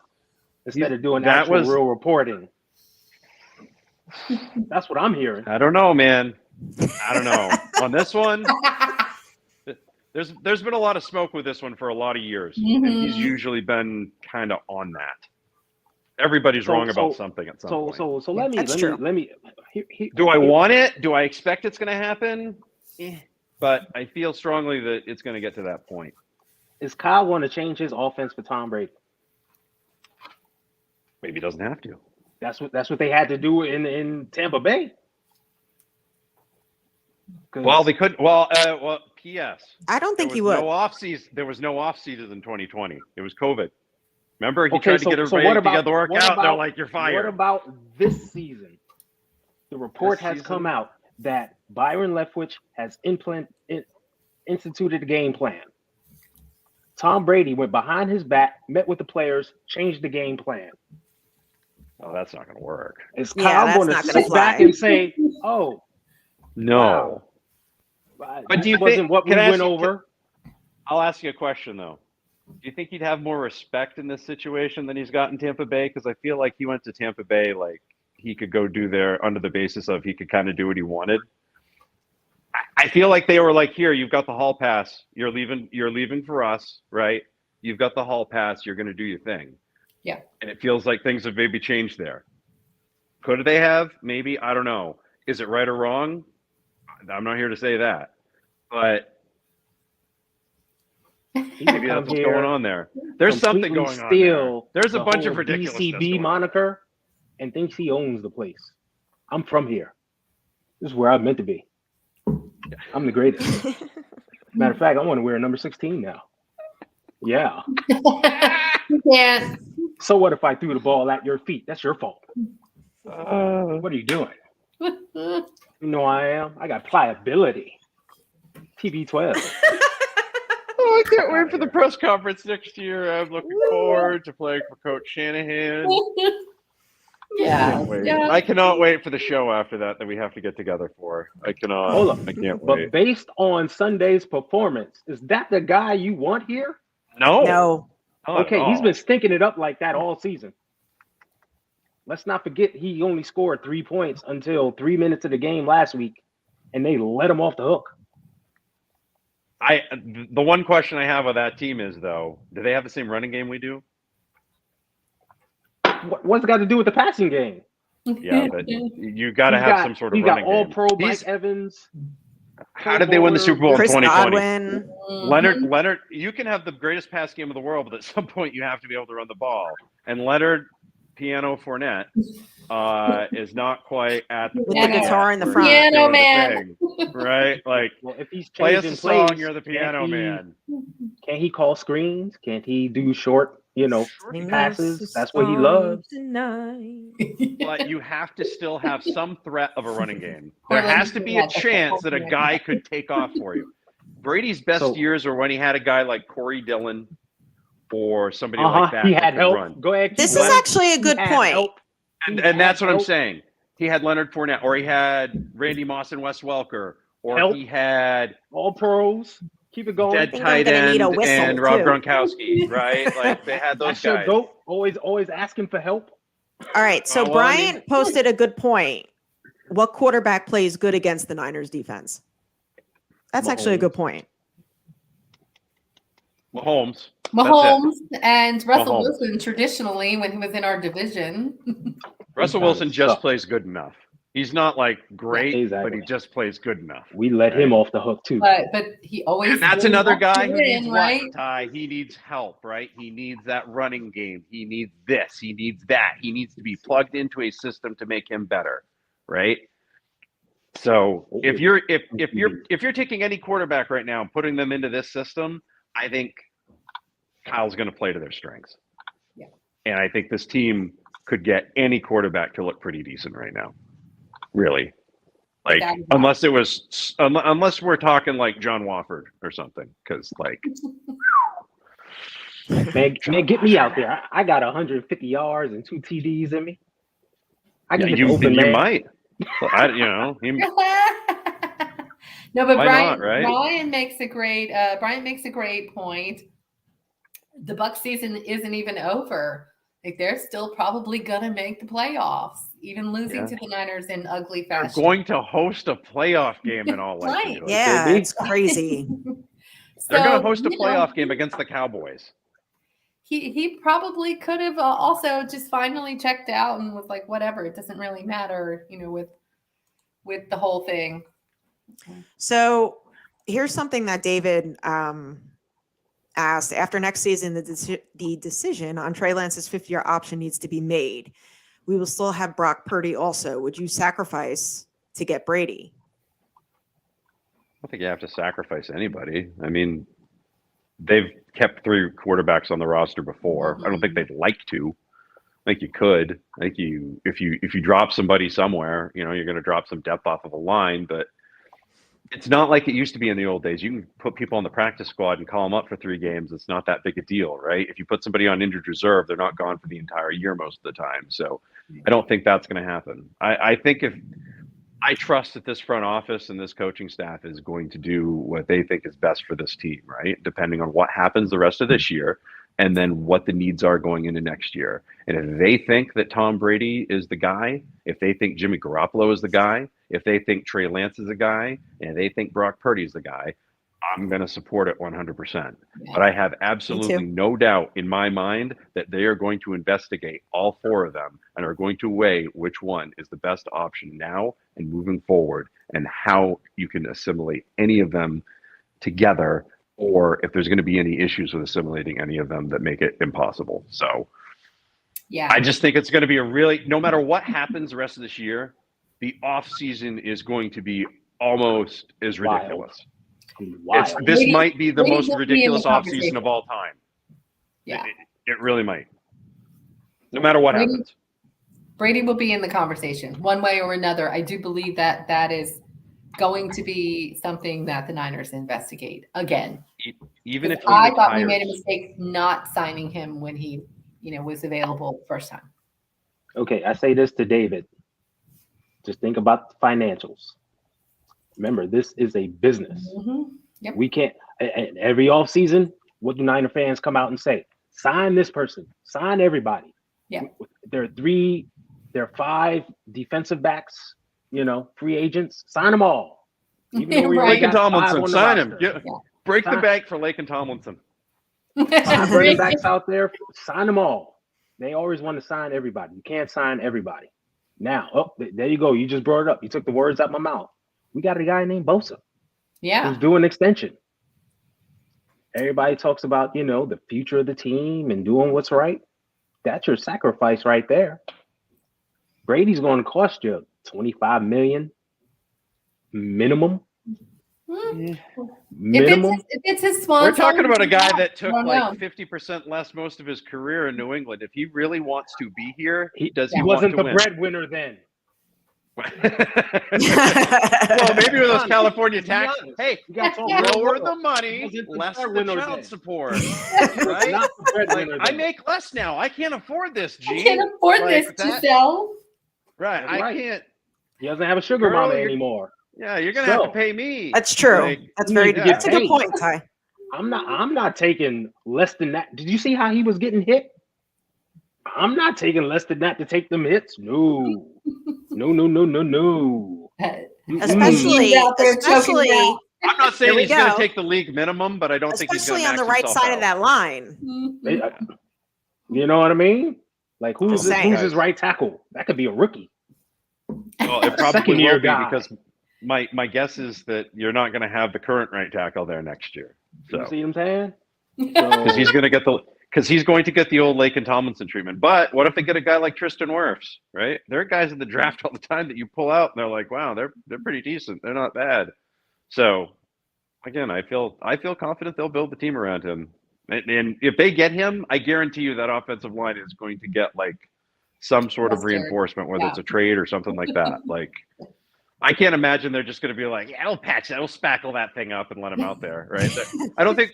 instead of doing that actual was- real reporting. That's what I'm hearing. I don't know, man. I don't know. On this one, there's been a lot of smoke with this one for a lot of years, and he's usually been kind of on that. Everybody's wrong about something at some point. So let me. Do I want it? Do I expect it's going to happen? But I feel strongly that it's going to get to that point. Is Kyle want to change his offense for Tom Brady? Maybe he doesn't have to. That's what they had to do in Tampa Bay. Well, they couldn't. P.S. I don't think he would. There was no off season in 2020. It was COVID. Remember, he tried to get everybody together to work out. They're like, "You're fired." What about this season? The report has come out that Byron Leftwich has instituted a game plan. Tom Brady went behind his back, met with the players, changed the game plan. Oh, that's not going to work. Is Kyle going to sit back and say, "Oh, no"? Wow, but do you wasn't think, what we went over? I'll ask you a question though. Do you think he'd have more respect in this situation than he's got in Tampa Bay? Because I feel like he went to Tampa Bay like he could go do there under the basis of he could kind of do what he wanted. I feel like they were like, "Here, you've got the hall pass. You're leaving for us, right? You've got the hall pass. You're going to do your thing." Yeah. And it feels like things have maybe changed there. Could they have? Maybe. I don't know. Is it right or wrong? I'm not here to say that. But maybe that's what's going on there. There's something going on there. There's a bunch of ridiculousness. DCB moniker and thinks he owns the place. I'm from here. This is where I'm meant to be. I'm the greatest. Matter of fact, I want to wear number 16 now. Yeah. Yeah. So what if I threw the ball at your feet? That's your fault. What are you doing? You know I am. I got pliability. TB12. Oh, I can't wait for the press conference next year. I'm looking forward to playing for Coach Shanahan. Yeah. I cannot wait for the show after that we have to get together for. I cannot. Hold on. I can't But wait. based on Sunday's performance, is that the guy you want here? No. No. Not Okay, at he's all. been stinking it up like that all season. Let's not forget he only scored 3 points until 3 minutes of the game last week, and they let him off the hook. The one question I have with that team is, though, do they have the same running game we do? What's it got to do with the passing game? Yeah, but you got to have some sort of running game. All-Pro Mike Evans. How did they win the Super Bowl in Chris 2020? Godwin. Leonard, you can have the greatest pass game of the world, but at some point you have to be able to run the ball. And Leonard Piano Fournette is not quite at the With point the guitar yet in the where front. he's Piano doing the man. thing, right? Like, Well, if he's play us changing a song, plays, you're the piano man. Can't he call screens? Can't he do short, Sing passes? us a That's what he song loves. tonight. But you have to still have some threat of a running game. Or There let has me to do be a that. chance that a guy could take off for you. Brady's best So- years are when he had a guy like Corey Dillon or somebody like that. He that had could help. run. Go ahead. This keep is going. actually a He good had point. help. And that's what I'm help. saying. He had Leonard Fournette, or he had Randy Moss and Wes Welker, or Help. he had All pros. Keep it going. dead think I'm tight gonna need a end whistle, and Rob too. Gronkowski, right? Like they had those That's your guys. goat. Always asking for help. All right. So Well, I mean- Brian posted a good point. What quarterback plays good against the Niners defense? That's actually a Mahomes. good point. Mahomes. Mahomes and Russell Mahomes. Wilson traditionally when he was in our division. Russell He Wilson does just suck. plays good enough. He's not like great, Exactly. but he just plays good enough. We let him off the hook too. But he always And that's goes another up guy to who win, needs right? what, Ty? He needs help, right? He needs that running game. He needs this. He needs that. He needs to be plugged into a system to make him better, right? So if you're taking any quarterback right now and putting them into this system, I think Kyle's going to play to their strengths. Yeah. And I think this team could get any quarterback to look pretty decent right now. Really. Like, Without a doubt. unless we're talking like John Wofford or something, because like, Man, get me out there. I got 150 yards and 2 TDs in me. I yeah, can you open, man. might. Well, No, but Why Brian, not, right? Brian makes a great point. The Bucs season isn't even over. Like they're still probably gonna make the playoffs, even losing to the Niners in ugly they're fashion. going to host a playoff game in all Right. likelihood. Yeah, be. it's crazy. They're going So, to host a you know, playoff game against the Cowboys. He probably could have also just finally checked out and was like, whatever, it doesn't really matter, with the whole thing. So here's something that David asked. After next season, the decision on Trey Lance's fifth-year option needs to be made. We will still have Brock Purdy also. Would you sacrifice to get Brady? I don't think you have to sacrifice anybody. I mean, they've kept 3 quarterbacks on the roster before. I don't think they'd like to. I think you could. I think if you drop somebody somewhere, you're going to drop some depth off of a line, but it's not like it used to be in the old days. You can put people on the practice squad and call them up for 3 games. It's not that big a deal, right? If you put somebody on injured reserve, they're not gone for the entire year most of the time. So I don't think that's going to happen. I think I trust that this front office and this coaching staff is going to do what they think is best for this team, right? Depending on what happens the rest of this year and then what the needs are going into next year. And if they think that Tom Brady is the guy, if they think Jimmy Garoppolo is the guy, if they think Trey Lance is the guy, and they think Brock Purdy is the guy, I'm going to support it 100%. But I have absolutely no doubt in my mind that they are going to investigate all 4 of them and are going to weigh which one is the best option now and moving forward and how you can assimilate any of them together, or if there's going to be any issues with assimilating any of them that make it impossible. So Yeah. I just think it's going to be no matter what happens the rest of this year, the off season is going to be almost as ridiculous. Wild. This might be the Brady most will be in the ridiculous offseason conversation. of all time. Yeah. It really might. No matter what Brady- happens. Brady will be in the conversation one way or another. I do believe that is going to be something that the Niners investigate again. Even if he I thought we retires. made a mistake not signing him when he, was available the first time. Okay, I say this to David. Just think about the financials. Remember, this is a business. Mm-hmm. Yep. We can't, and every offseason, what do Niner fans come out and say? Sign this person, sign everybody. Yeah. There are 5 defensive backs, free agents, sign them all. Even though we already Laken got 5 Tomlinson, on the sign him. roster. Yeah. Break the Sign- bank for Laken Tomlinson. 5 running backs out there, sign them all. They always want to sign everybody. You can't sign everybody. Now, there you go. You just brought it up. You took the words out of my mouth. We got a guy named Bosa. Yeah. who's doing extension. Everybody talks about, the future of the team and doing what's right. That's your sacrifice right there. Brady's going to cost you $25 million minimum. Hmm. Minimum. If it's his swan We're talking song, about a guy that took don't like know. 50% less most of his career in New England. If he really wants to be here, does He he want wasn't to the win? breadwinner then. Well, maybe with those California tax. Hey, You got to lower the money, less the child support. Right? Not the breadwinner I then. make less now. I can't afford this, G. I can't afford Like this, that- Giselle. Right. That's right. I can't. He doesn't have a sugar Girl, mama you're- anymore. Yeah, you're gonna have to So- pay me. That's true. Like, That's you very. need to get That's a good paid. point, Ty. I'm not taking less than that. Did you see how he was getting hit? I'm not taking less than that to take them hits. No. No. Especially, He's out there choking especially, it out. I'm not saying Here we he's going to go. take the league minimum, but I don't think he's going especially to on the right side of that line. Mhm. You know what I mean? Like who's Just saying. his right tackle? That could be a rookie. Well, it probably Second-year will be guy. because my guess is that you're not going to have the current right tackle there next year. You So see what I'm saying? because he's going to get the old Lake and Tomlinson treatment. But what if they get a guy like Tristan Wirfs? Right? There are guys in the draft all the time that you pull out and they're like, wow, they're pretty decent. They're not bad. So again, I feel confident they'll build the team around him. And if they get him, I guarantee you that offensive line is going to get like some sort of Mustard. reinforcement, whether Yeah. it's a trade or something like that. Like, I can't imagine they're just going to be like, yeah, we'll patch that, we'll spackle that thing up and let him out there, right? I don't think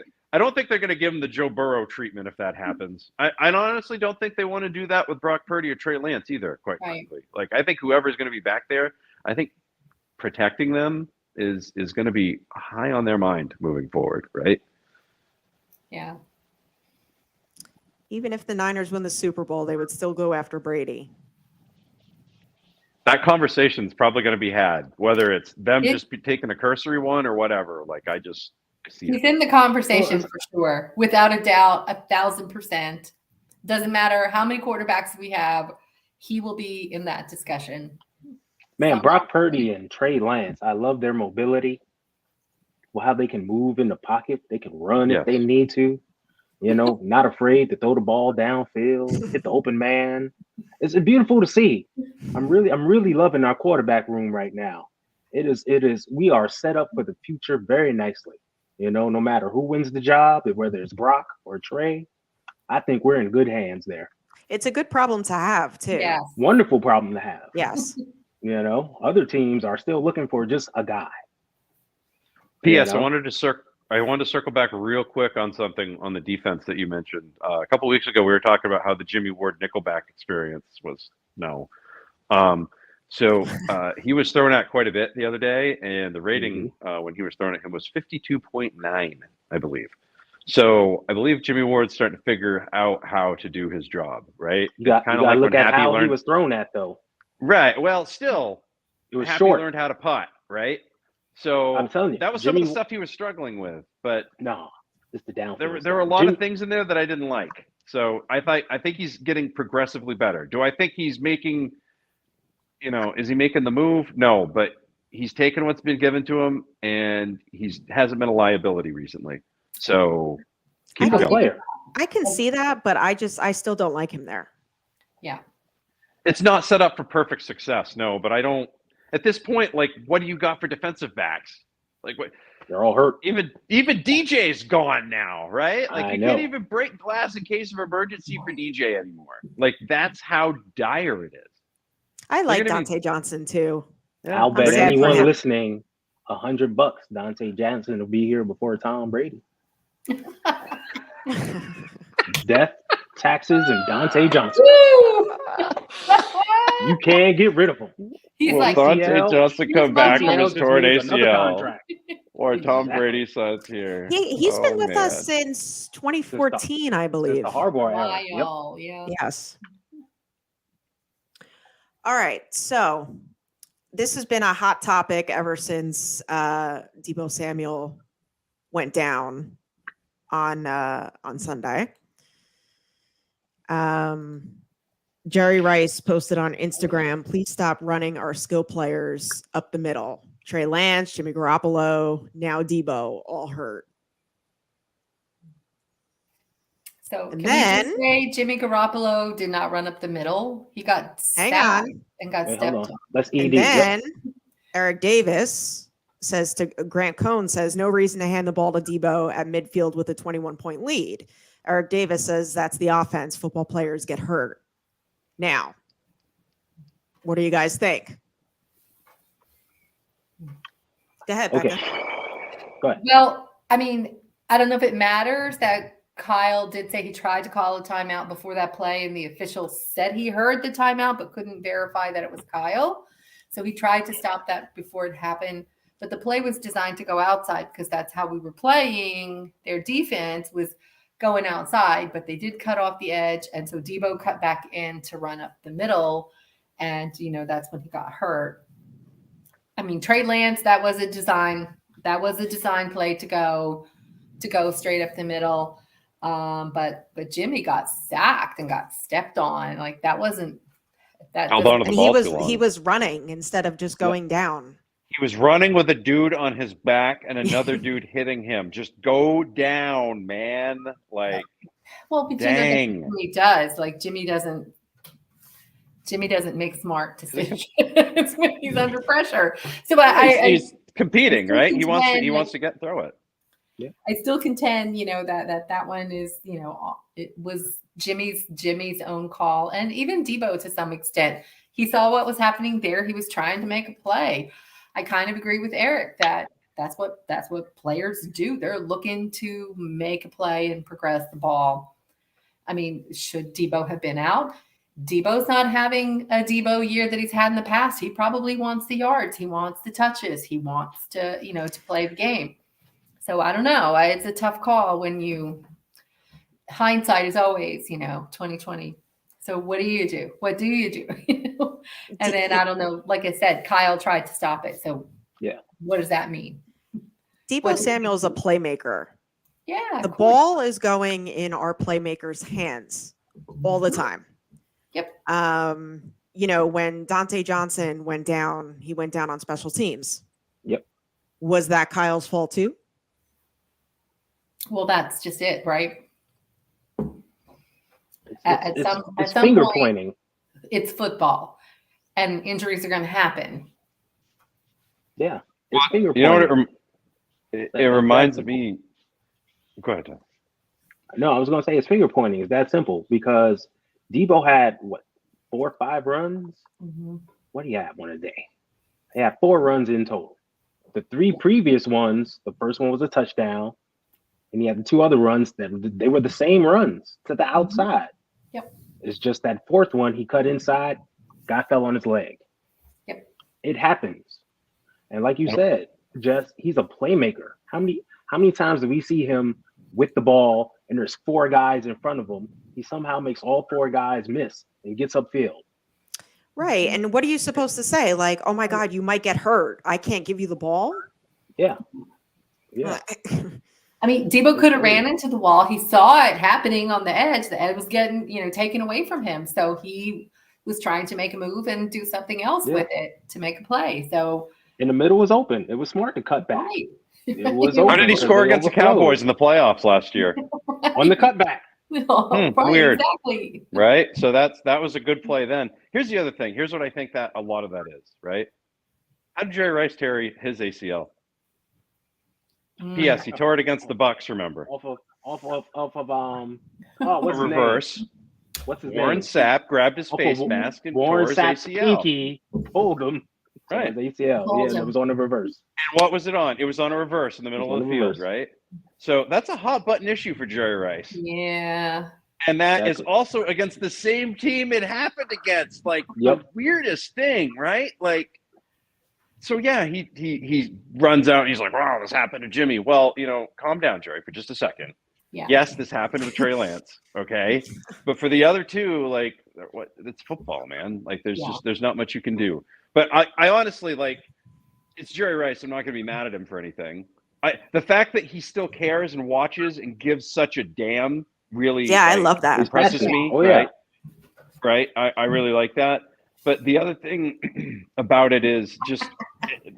they're going to give him the Joe Burrow treatment if that happens. I honestly don't think they want to do that with Brock Purdy or Trey Lance either. Quite Right. frankly, like I think whoever's going to be back there, I think protecting them is going to be high on their mind moving forward, right? Yeah. Even if the Niners win the Super Bowl, they would still go after Brady. That conversation's probably going to be had, whether it's them just taking a cursory one or whatever. Like I just see He's it. in the conversation for sure, without a doubt, 1,000%. Doesn't matter how many quarterbacks we have, he will be in that discussion. Man, Brock Purdy and Trey Lance, I love their mobility. Well, how they can move in the pocket. They can run if they need to. Not afraid to throw the ball downfield, hit the open man. It's beautiful to see. I'm really loving our quarterback room right now. It is. We are set up for the future very nicely. No matter who wins the job, whether it's Brock or Trey, I think we're in good hands there. It's a good problem to have, too. Yes. Wonderful problem to have. Yes. Other teams are still looking for just a guy. P.S. I wanted to circle back real quick on something on the defense that you mentioned. A couple weeks ago, we were talking about how the Jimmy Ward Nickelback experience was no. So he was thrown at quite a bit the other day, and the rating when he was thrown at him was 52.9, I believe. So I believe Jimmy Ward's starting to figure out how to do his job, right? You got to look at how he was thrown at, though. Right. Well, still, it was Happy short. Learned how to putt, right? So I'm telling you, that was some of the stuff he was struggling with. But no, it's the downfield. There were a lot of things in there that I didn't like. So I think he's getting progressively better. Do I think he's making, is he making the move? No, but he's taken what's been given to him, and hasn't been a liability recently. So keep going. Player. I can see that, but I still don't like him there. Yeah. It's not set up for perfect success, no, but I don't. At this point, like, what do you got for defensive backs? Like, what? They're all hurt. Even DJ's gone now, right? Like, you know. can't even break glass in case of emergency for DJ anymore. Like, that's how dire it is. I like Dante Johnson too. Yeah, I'll bet anyone listening $100 Dante Johnson will be here before Tom Brady. Death, taxes, and Dante Johnson. You can't get rid of him. He's Will like Dante Johnson come back from his torn ACL, contract. or Tom Brady says here. He's been with us since 2014, I believe. The Harbaugh era. Yep. Yeah. Yes. All right, so this has been a hot topic ever since Deebo Samuel went down on Sunday. Jerry Rice posted on Instagram, "Please stop running our skill players up the middle. Trey Lance, Jimmy Garoppolo, now Debo, all hurt. So And can we then- just say Jimmy Garoppolo did not run up the middle? He got Hang sacked on. and got Wait, stepped hold on. on. Let's ED. And then Eric Davis says to Grant Cohn says no reason to hand the ball to Debo at midfield with a 21-point lead. Eric Davis says that's the offense. Football players get hurt. Now, what do you guys think? Go ahead, Okay. Becca. Go ahead. Well, I mean, I don't know if it matters that Kyle did say he tried to call a timeout before that play, and the official said he heard the timeout but couldn't verify that it was Kyle. So he tried to stop that before it happened. But the play was designed to go outside because that's how we were playing. Their defense was going outside, but they did cut off the edge. And so Debo cut back in to run up the middle. And, that's when he got hurt. I mean, Trey Lance, that was a design play to go straight up the middle. But Jimmy got sacked and got stepped on. Like that wasn't that. Held on to the And ball too long. he was running instead of just going down. He was running with a dude on his back and another dude hitting him. Just go down, man. Like, Well, but dang. Jimmy does. Like Jimmy doesn't make smart decisions when he's under pressure. So he's competing, I right? He contend, wants to throw it. I still contend, that one is, it was Jimmy's own call, and even Debo to some extent. He saw what was happening there. He was trying to make a play. I kind of agree with Eric that that's what players do. They're looking to make a play and progress the ball. I mean, should Debo have been out? Debo's not having a Debo year that he's had in the past. He probably wants the yards. He wants the touches. He wants to, to play the game. So I don't know. It's a tough call when hindsight is always, 2020. So what do you do? What do you do? And then I don't know. Like I said, Kyle tried to stop it. So Yeah. What does that mean? Debo Samuel's a playmaker. Yeah. The ball is going in our playmakers' hands all the time. Yep. When Dante Johnson went down, he went down on special teams. Yep. Was that Kyle's fault too? Well, that's just it, right? It's finger point, pointing. It's football, and injuries are going to happen. Yeah. It's finger You know what pointing. it reminds me. Go ahead, Tom. No, I was going to say it's finger pointing. It's that simple because Debo had 4 or 5 runs. Mm-hmm. What do you have one a day? They had 4 runs in total. The 3 previous ones, the first one was a touchdown, and he had the 2 other runs that they were the same runs to the outside. Yep. It's just that 4th one he cut inside, guy fell on his leg. Yep. It happens, and like you said, he's a playmaker. How many times do we see him with the ball and there's 4 guys in front of him? He somehow makes all 4 guys miss and gets upfield. Right. And what are you supposed to say? Like, oh my God, you might get hurt. I can't give you the ball. Yeah. Yeah. I mean, Debo could have ran into the wall. He saw it happening on the edge. The edge was getting, taken away from him. So he was trying to make a move and do something else with it to make a play. So in the middle was open. It was smart to cut back. right. It was Why open did he because score they against the overflowed. Cowboys in the playoffs last year? On the cutback? Right, weird. Exactly. Right? So that was a good play then. Here's the other thing. Here's what I think that a lot of that is, right? How did Jerry Rice tear his ACL? P.S. He tore it against the Bucs, remember? Off of what's his reverse. name? What's his Warren name? Sapp grabbed his Off face of mask and Warren tore his Sapp's ACL. pinky pulled him. Right. His ACL. Pulled Yeah, him. it was on the reverse. And what was it on? It was on a reverse in the middle It was of on the a field, reverse. right? So that's a hot button issue for Jerry Rice. Yeah. And that is Exactly. also against the same team it happened against. Like Yep. the weirdest thing, right? Like, so yeah, he runs out and he's like, wow, this happened to Jimmy. Well, calm down, Jerry, for just a second. Yeah. Yes, this happened with Trey Lance. Okay. But for the other two, like it's football, man. Like there's not much you can do. But I honestly, like, it's Jerry Rice. I'm not gonna be mad at him for anything. The fact that he still cares and watches and gives such a damn really I love that. impresses Passionate. me. Oh, yeah. Right. I really like that. But the other thing about it is just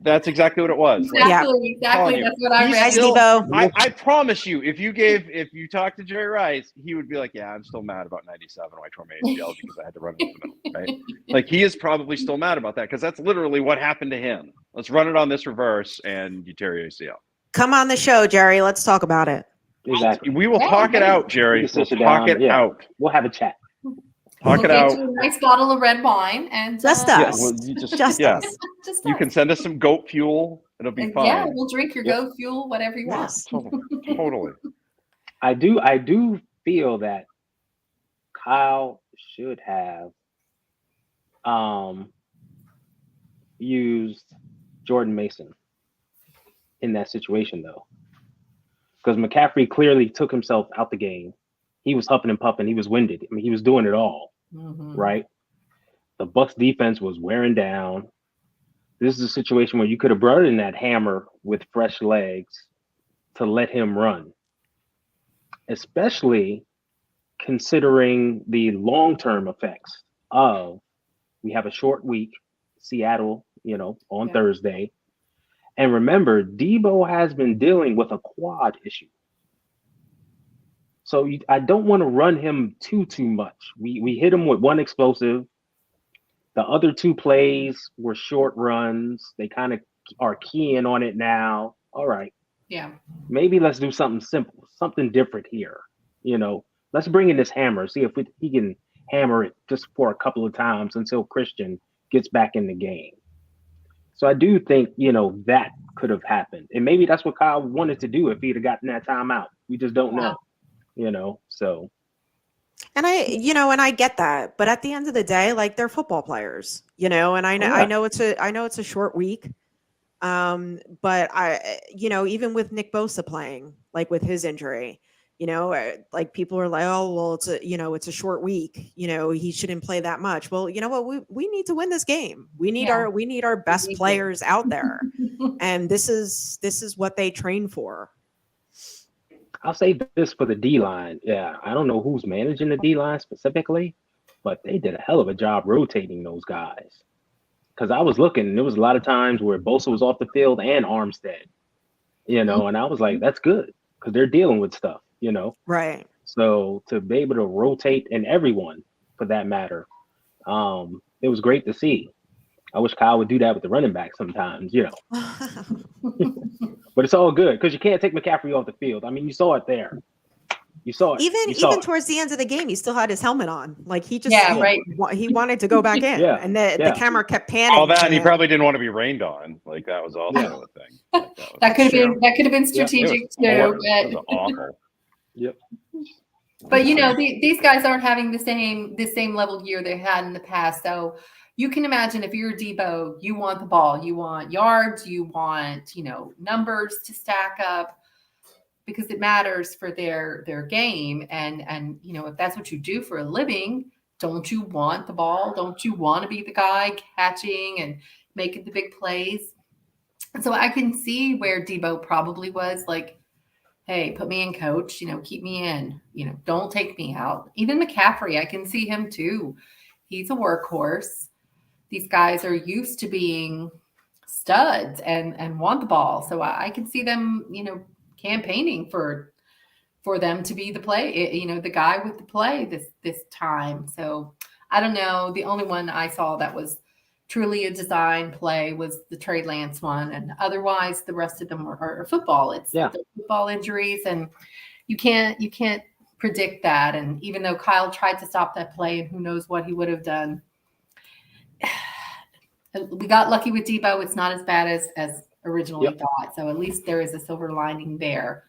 That's exactly what it was. Like, Exactly. telling you, That's what I he's read. still- Steve-O. I promise you, if you talk to Jerry Rice, he would be like, "Yeah, I'm still mad about '97 when I tore my ACL because I had to run into the middle." Right? Like he is probably still mad about that because that's literally what happened to him. Let's run it on this reverse, and you tear your ACL. Come on the show, Jerry. Let's talk about it. Exactly. We will Yeah, talk it yeah. out, Jerry. We can We'll sit talk down, it yeah. out. We'll have a chat. Talk We'll it get out. you a nice bottle of red wine and Just Yeah, us. well, you just Just yeah. us. just You us. can send us some goat fuel. It'll be And fine. yeah, we'll drink your Yep. goat fuel, whatever you Yes. Totally. I do feel that Kyle should have used Jordan Mason in that situation though. Because McCaffrey clearly took himself out the game. He was huffing and puffing, he was winded. I mean, he was doing it all, right? The Bucs defense was wearing down. This is a situation where you could have brought in that hammer with fresh legs to let him run, especially considering the long-term effects of we have a short week, Seattle, on Yeah. Thursday. And remember, Debo has been dealing with a quad issue. So I don't want to run him too much. We hit him with one explosive. The other two plays were short runs. They kind of are keying on it now. All right. Yeah. Maybe let's do something simple, something different here. Let's bring in this hammer, see if he can hammer it just for a couple of times until Christian gets back in the game. So I do think, that could have happened. And maybe that's what Kyle wanted to do if he'd have gotten that timeout. We just don't know, so. And I get that, but at the end of the day, like they're football players, and I know it's a short week. But even with Nick Bosa playing, like with his injury, like people are like, oh, well, it's a short week, he shouldn't play that much. Well, you know what? We need to win this game. We need our best players out there. And this is what they train for. I'll say this for the D-line. Yeah, I don't know who's managing the D-line specifically, but they did a hell of a job rotating those guys. Because I was looking, and there was a lot of times where Bosa was off the field and Armstead, and I was like, that's good because they're dealing with stuff, Right. So to be able to rotate, and everyone for that matter, it was great to see. I wish Kyle would do that with the running back sometimes, But it's all good because you can't take McCaffrey off the field. I mean, you saw it there. You saw it. Even towards the end of the game, he still had his helmet on. Like he just he wanted to go back in, and the camera kept panning. All that, and he probably didn't want to be rained on. Like that was also a thing. Like, that could have been strategic too. It was awful. Yep. But these guys aren't having the same level year they had in the past. So you can imagine if you're Debo, you want the ball, you want yards, you want numbers to stack up, because it matters for their game. And if that's what you do for a living, don't you want the ball? Don't you want to be the guy catching and making the big plays? And so I can see where Debo probably was like, hey, put me in, coach, keep me in, don't take me out. Even McCaffrey, I can see him too. He's a workhorse. These guys are used to being studs and want the ball. So I can see them, campaigning for them to be the play, the guy with the play this time. So I don't know. The only one I saw that was truly a design play was the Trey Lance one, and otherwise the rest of them are football. It's the football injuries, and you can't predict that. And even though Kyle tried to stop that play, and who knows what he would have done, we got lucky with Debo. It's not as bad as originally thought. So at least there is a silver lining there.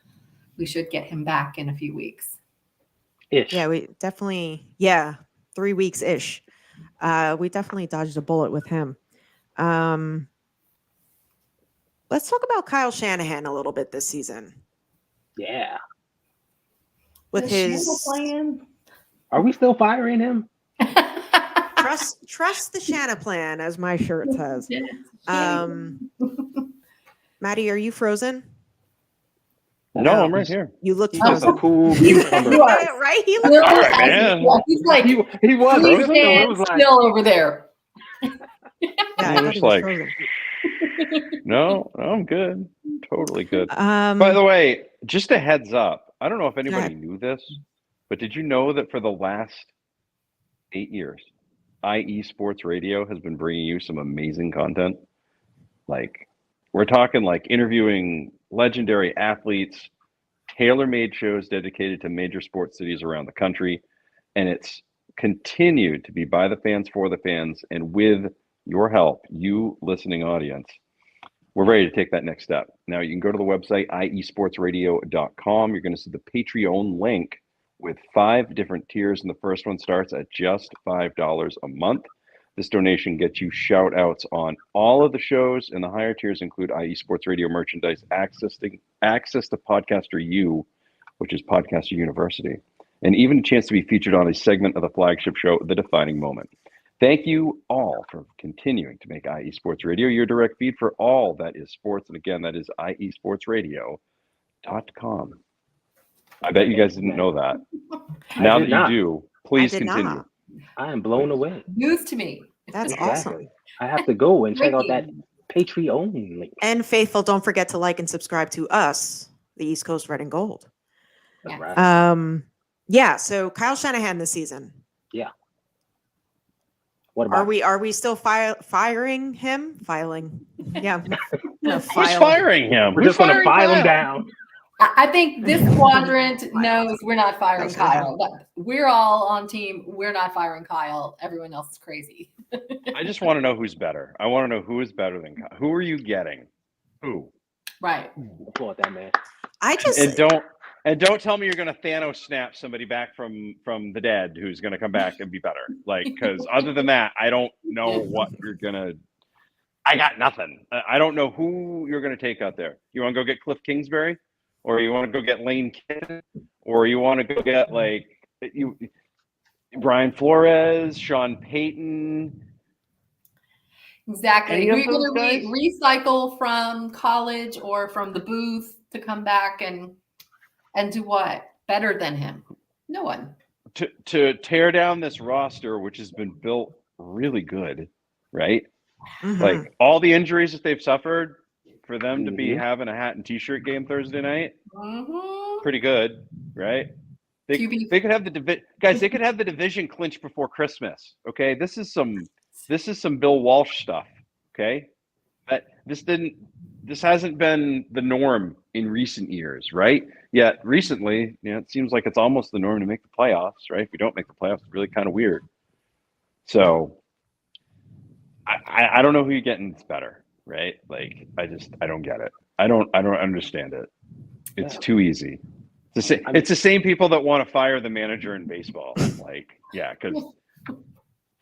We should get him back in a few weeks. Ish. Yeah, we definitely 3 weeks ish. We definitely dodged a bullet with him. Let's talk about Kyle Shanahan a little bit this season. Yeah. With his plan. Are we still firing him? Trust the Shanna plan, as my shirt says. Maddie, are you frozen? No, I'm right here. You look He's just a frozen. cool cucumber. Right? He All looked right, man. He's like, He was please frozen. stand It was like, still over there. I thought he was like- frozen. No, I'm good. Totally good. Um, By the way, just a heads up. I don't know if go anybody ahead. knew this, but did you know that for the last 8 years, IE Sports Radio has been bringing you some amazing content? Like, we're talking like interviewing legendary athletes, tailor-made shows dedicated to major sports cities around the country, and it's continued to be by the fans for the fans, and with your help, you listening audience, we're ready to take that next step. Now you can go to the website iesportsradio.com. You're going to see the Patreon link with 5 different tiers, and the first one starts at just $5 a month. This donation gets you shout outs on all of the shows, and the higher tiers include IE Sports Radio merchandise, access to Podcaster U, which is Podcaster University, and even a chance to be featured on a segment of the flagship show, The Defining Moment. Thank you all for continuing to make IE Sports Radio your direct feed for all that is sports. And again, that is iesportsradio.com. I bet you guys didn't know that. Now that you do, please continue. Not. I am blown away. News to me. That's Exactly. awesome. I have to go and check out that Breaking. Patreon link. And faithful, don't forget to like and subscribe to us, the East Coast Red and Gold. Yeah. Right. Yeah. So Kyle Shanahan this season. Yeah. What about Are we still firing him? Filing. Yeah. Who's firing him? We're Who's just going to firing file him Kyle? down. I think this quadrant knows we're not firing Kyle. We're all on team. We're not firing Kyle. Everyone else is crazy. I just want to know who's better. I want to know who is better than Kyle. Who are you getting? Who? Right. Applaud that man. I just And don't tell me you're going to Thanos snap somebody back from the dead who's going to come back and be better. Like, because other than that, I don't know what you're going to. I got nothing. I don't know who you're going to take out there. You want to go get Cliff Kingsbury, or you want to go get Lane Kiffin, or you want to go get like Brian Flores, Sean Payton. Exactly. Any of We're those going to guys? recycle from college or from the booth to come back and do what? Better than him? No one. To tear down this roster, which has been built really good, right? Mhm. Like all the injuries that they've suffered, for them to be Mhm. having a hat and t-shirt game Thursday night, Mhm. pretty good, right? They could have guys. They could have the division clinched before Christmas. Okay, this is some Bill Walsh stuff. Okay, that this hasn't been the norm in recent years, right? Yet recently, it seems like it's almost the norm to make the playoffs, right? If you don't make the playoffs, it's really kind of weird. So I don't know who you're getting that's better, right? Like I don't get it. I don't understand it. It's too easy. It's the same people that want to fire the manager in baseball. Like, yeah, because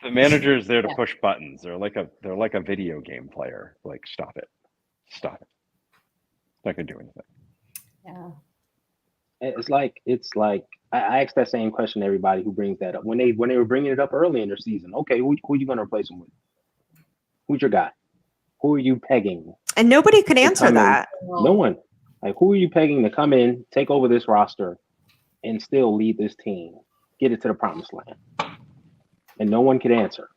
the manager is there to push buttons. They're like a video game player. Like, stop it. It's not gonna do anything. Yeah. It's like I asked that same question to everybody who brings that up when they were bringing it up early in their season. Okay, who are you going to replace him with? Who's your guy? Who are you pegging? And nobody could answer that. No one. Like, who are you pegging to come in, take over this roster, and still lead this team, get it to the promised land? And no one could answer.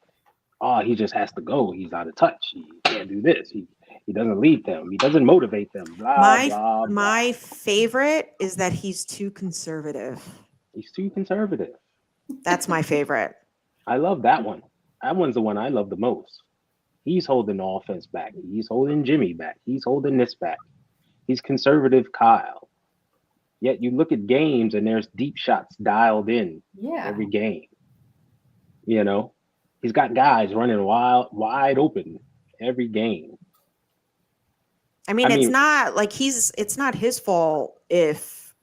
Oh, he just has to go. He's out of touch. He can't do this. He doesn't lead them. He doesn't motivate them. Blah, blah, blah. My favorite is that he's too conservative. He's too conservative. That's my favorite. I love that one. That one's the one I love the most. He's holding the offense back. He's holding Jimmy back. He's holding this back. He's conservative Kyle. Yet you look at games and there's deep shots dialed in every game. You know, he's got guys running wide open every game. I mean, it's not like it's not his fault if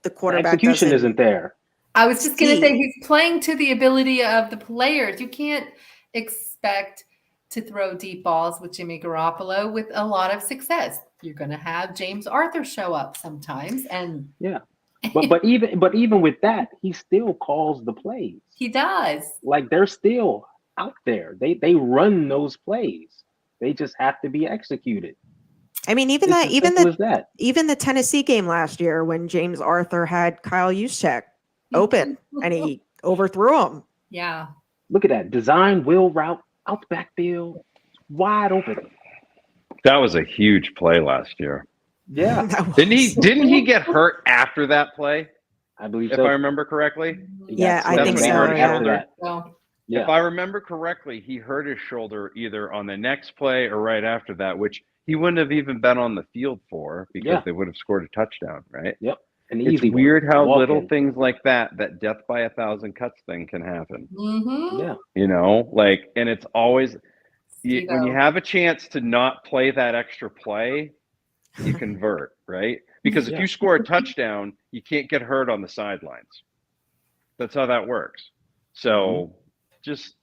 the quarterback execution isn't there. I was just going to say he's playing to the ability of the players. You can't expect to throw deep balls with Jimmy Garoppolo with a lot of success. You're going to have James Arthur show up sometimes, and but even with that, he still calls the plays. He does. Like they're still out there. They run those plays. They just have to be executed. I mean, even the Tennessee game last year when James Arthur had Kyle Juszczyk open and he overthrew him. Yeah. Look at that design wheel route out the backfield, wide open. That was a huge play last year. Yeah, That Didn't he? was- Didn't he get hurt after that play? I believe If so. I remember correctly. He got Yeah, I slammed think when he so. hurt his Yeah. shoulder. So, Yeah. If I remember correctly, he hurt his shoulder either on the next play or right after that, which he wouldn't have even been on the field for because Yeah. they would have scored a touchdown, right? Yep. An It's easy one. weird how Walk little in. things like that death by 1,000 cuts thing can happen. mhm. Yeah. You know, like, and it's always when you Steve-O. have a chance to not play that extra play, you convert, right? Because if Yeah. you score a touchdown, you can't get hurt on the sidelines. That's how that works. So just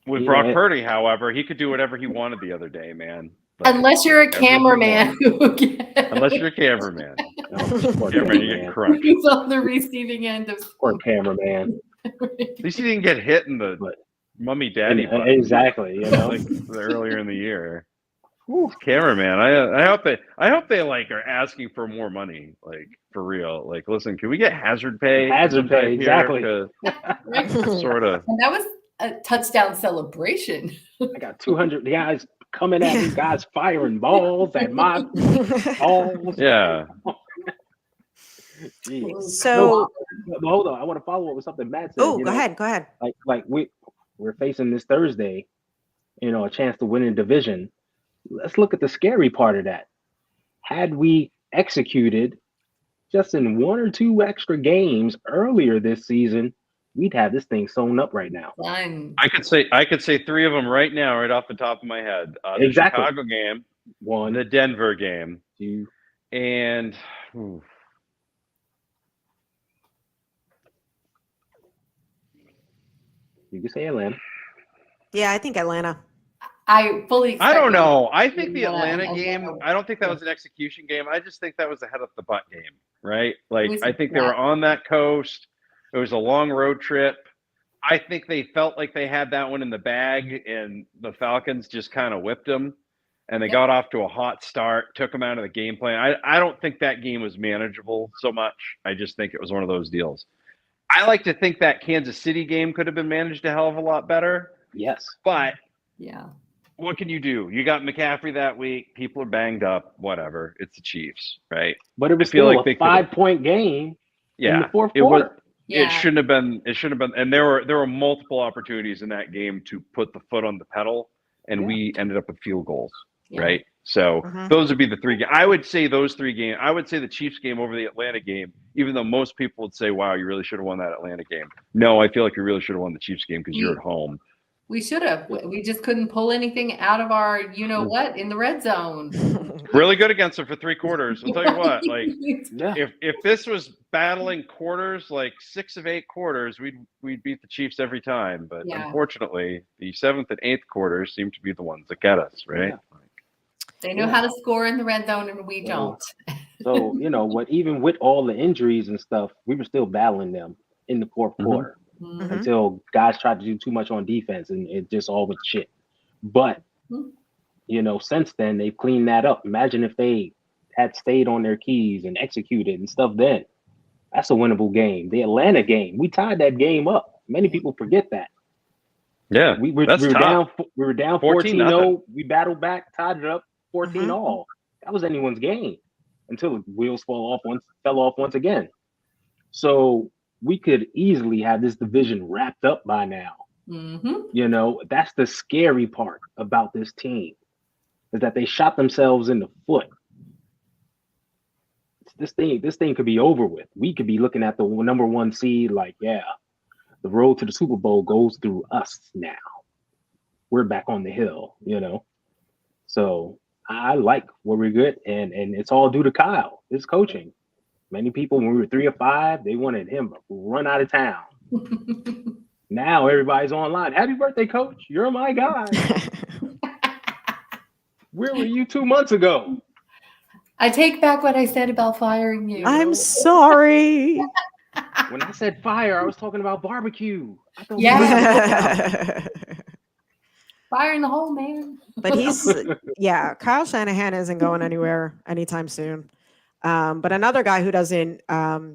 with Yeah, Brock it- Purdy, however, he could do whatever he wanted the other day, man. But Unless you're a whatever he cameraman wanted. Unless you're a cameraman. Oh, poor Cameraman, you get cameraman. crushed. who's on the receiving end of Poor cameraman. At least he didn't get hit in the But- mummy daddy button, Exactly. You know. like earlier in the year. Cameraman, I hope they like are asking for more money, like for real. Like, listen, can we get hazard pay? Hazard pay, exactly. Right? Sort of. And that was a touchdown celebration. I got 200 guys coming at me. Guys firing balls at my balls. Yeah. Jeez. So, No, but hold on. I want to follow up with something Matt said. oh, you go know, ahead. Go ahead. Like we're facing this Thursday, a chance to win a division. Let's look at the scary part of that. Had we executed just in one or two extra games earlier this season, we'd have this thing sewn up right now. Fun. I could say three of them right now, right off the top of my head. The Exactly. Chicago game, One, the Denver game, two, and you can say Atlanta. Yeah, I think Atlanta. I fully I don't expect know. I think the Yeah, Atlanta I game, know. I don't think that was an execution game. I just think that was a head up the butt game, right? Like, was I think they were that. on that coast. It was a long road trip. I think they felt like they had that one in the bag, and the Falcons just kind of whipped them. And they Yep. got off to a hot start, took them out of the game plan. I don't think that game was manageable so much. I just think it was one of those deals. I like to think that Kansas City game could have been managed a hell of a lot better. Yes. But Yeah. what can you do? You got McCaffrey that week. People are banged up. Whatever. It's the Chiefs, right? But it was I feel still like they a could've- 5-point game in Yeah. the fourth It was. quarter. Yeah. It shouldn't have been. It shouldn't have been. And there were multiple opportunities in that game to put the foot on the pedal, and Yeah. we ended up with field goals, Yeah. right? So Mhm. those would be the three. I would say those three games. I would say the Chiefs game over the Atlanta game, even though most people would say, "Wow, you really should have won that Atlanta game." No, I feel like you really should have won the Chiefs game because you're at home. We should have. We just couldn't pull anything out of our, you know what, in the red zone. Really good against them for 3 quarters. I'll tell you what. Like, Yeah. if this was battling quarters, like 6 of 8 quarters, we'd beat the Chiefs every time. But Yeah. unfortunately, the 7th and 8th quarters seem to be the ones that get us, right? Yeah. They know how to score in the red zone, and we don't. So, even with all the injuries and stuff, we were still battling them in the fourth Mhm. quarter Mhm. until guys tried to do too much on defense and it just all went shit. But, Mhm. Since then, they've cleaned that up. Imagine if they had stayed on their keys and executed and stuff then. That's a winnable game. The Atlanta game, we tied that game up. Many people forget that. Yeah, We were that's tough. down. We were down 14-0. 14-0. We battled back, tied it up 14 all. That was anyone's game until the wheels fell off once again. So we could easily have this division wrapped up by now. Mhm. That's the scary part about this team is that they shot themselves in the foot. This thing could be over with. We could be looking at the number 1 seed like, yeah, the road to the Super Bowl goes through us now. We're back on the hill, So I like where we're good, and it's all due to Kyle, his coaching. Many people, when we were 3 or 5, they wanted him to run out of town. Now everybody's online. Happy birthday, coach. You're my guy. Where were you 2 months ago? I take back what I said about firing you. I'm sorry. When I said fire, I was talking about barbecue. I thought Yeah. Firing the whole man. But Kyle Shanahan isn't going anywhere anytime soon. But another guy who doesn't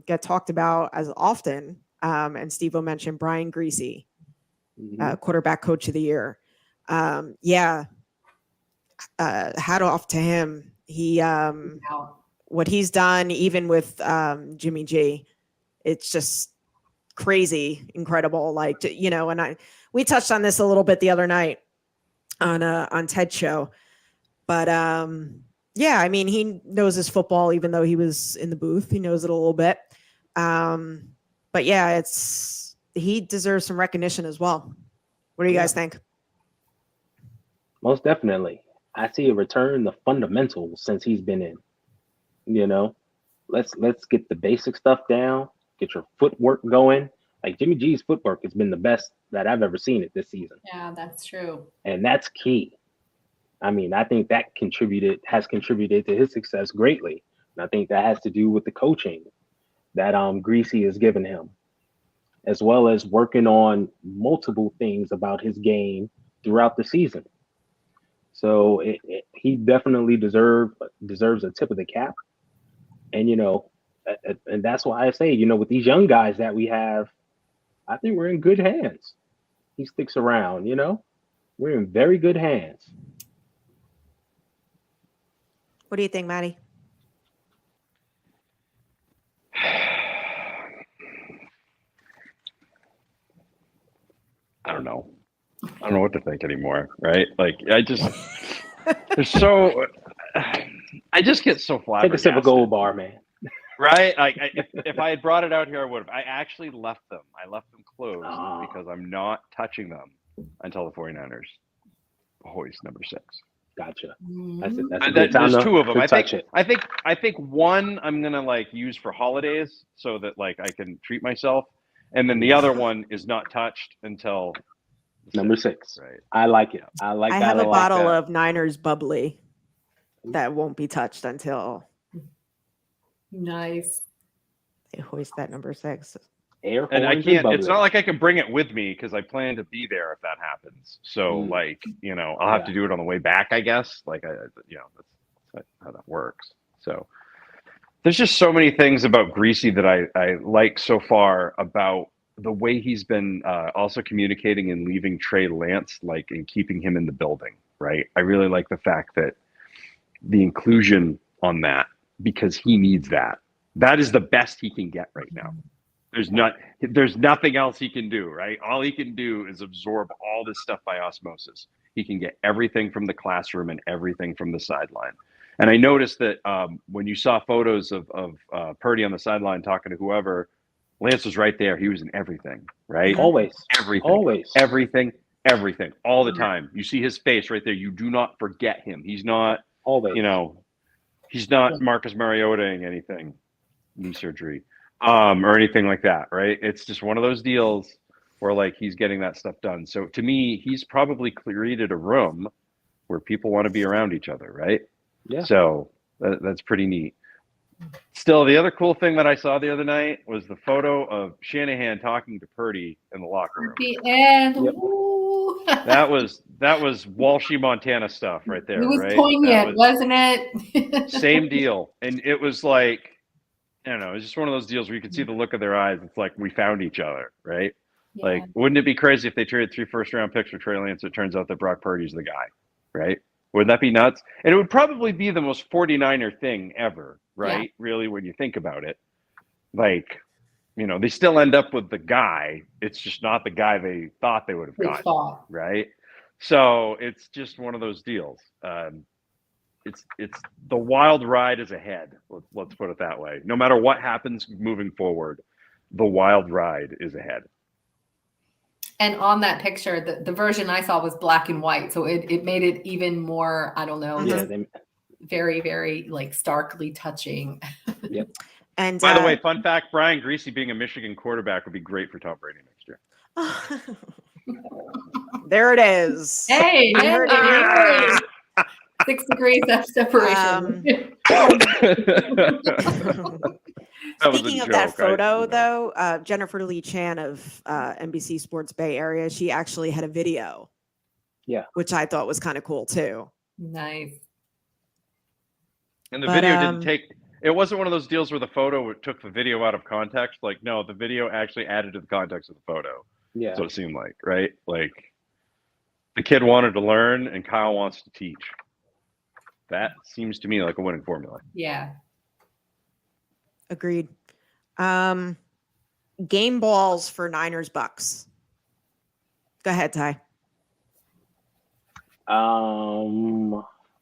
get talked about as often, and Steve-O mentioned Brian Greasy, quarterback coach of the year. hat off to him. He Out. what he's done, even with Jimmy G, it's just crazy, incredible. Like, and we touched on this a little bit the other night on Ted's show, but yeah, I mean, he knows his football, even though he was in the booth. He knows it a little bit. But yeah, he deserves some recognition as well. What do you guys think? Most definitely. I see a return to fundamentals since he's been in. Let's get the basic stuff down, get your footwork going. Like Jimmy G's footwork has been the best that I've ever seen it this season. Yeah, that's true. And that's key. I mean, I think that has contributed to his success greatly. And I think that has to do with the coaching that Greasy has given him, as well as working on multiple things about his game throughout the season. So he definitely deserves a tip of the cap. And, and that's why I say, with these young guys that we have, I think we're in good hands. He sticks around, we're in very good hands. What do you think, Maddie? I don't know what to think anymore, right? Like, I just get so flabbergasted. Take a sip of Gold Bar, man. Right? Like, if I had brought it out here, I would have. I actually left them. I left them closed because I'm not touching them until the 49ers hoist number 6. Gotcha. There's 2 of them. I think one I'm gonna use for holidays so that I can treat myself, and then the other one is not touched until number 6. Right. I like it. I have a bottle of Niners bubbly that won't be touched until nice. They hoist that number 6. And I can't. It's not like I can bring it with me because I plan to be there if that happens. So I'll have to do it on the way back, I guess. That's how that works. So there's just so many things about Greasy that I like so far about the way he's been also communicating and leaving Trey Lance, and keeping him in the building. Right. I really like the fact that the inclusion on that, because he needs that. That is the best he can get right now. There's nothing else he can do, right? All he can do is absorb all this stuff by osmosis. He can get everything from the classroom and everything from the sideline. And I noticed that when you saw photos of Purdy on the sideline talking to whoever, Lance was right there. He was in everything, right? Always. Everything. Always. Everything. All the time. You see his face right there. You do not forget him. He's not, always. He's not Marcus Mariotaing anything, knee surgery. Or anything like that, right? It's just one of those deals where he's getting that stuff done. So to me, he's probably created a room where people want to be around each other, right? Yeah. So that's pretty neat. Still, the other cool thing that I saw the other night was the photo of Shanahan talking to Purdy in the locker room. The end. Yep. That was Walshy, Montana stuff right there. It was right? poignant, wasn't it? Same deal, and it was I don't know. It's just one of those deals where you can see the look of their eyes. It's like we found each other, right? Yeah. Wouldn't it be crazy if they traded 3 first-round picks for Trey Lance? It turns out that Brock Purdy's the guy, right? Wouldn't that be nuts? And it would probably be the most 49er thing ever, right? Yeah. Really, when you think about it. They still end up with the guy. It's just not the guy they thought they would have gotten, right? So it's just one of those deals. It's the wild ride is ahead. Let's put it that way. No matter what happens moving forward, the wild ride is ahead. And on that picture, the version I saw was black and white, so it made it even more. I don't know, very, very starkly touching. Yep. And by the way, fun fact: Brian Greasy being a Michigan quarterback would be great for Tom Brady next year. There it is. Hey, You heard it here 6 degrees of separation. Speaking of that photo, though, Jennifer Lee Chan of NBC Sports Bay Area, she actually had a video. Yeah. Which I thought was kind of cool, too. Nice. And the video didn't take... It wasn't one of those deals where the photo took the video out of context. No, the video actually added to the context of the photo. Yeah. That's what it seemed like, right? The kid wanted to learn and Kyle wants to teach. That seems to me like a winning formula. Yeah. Agreed. Game balls for Niners Bucks. Go ahead, Ty.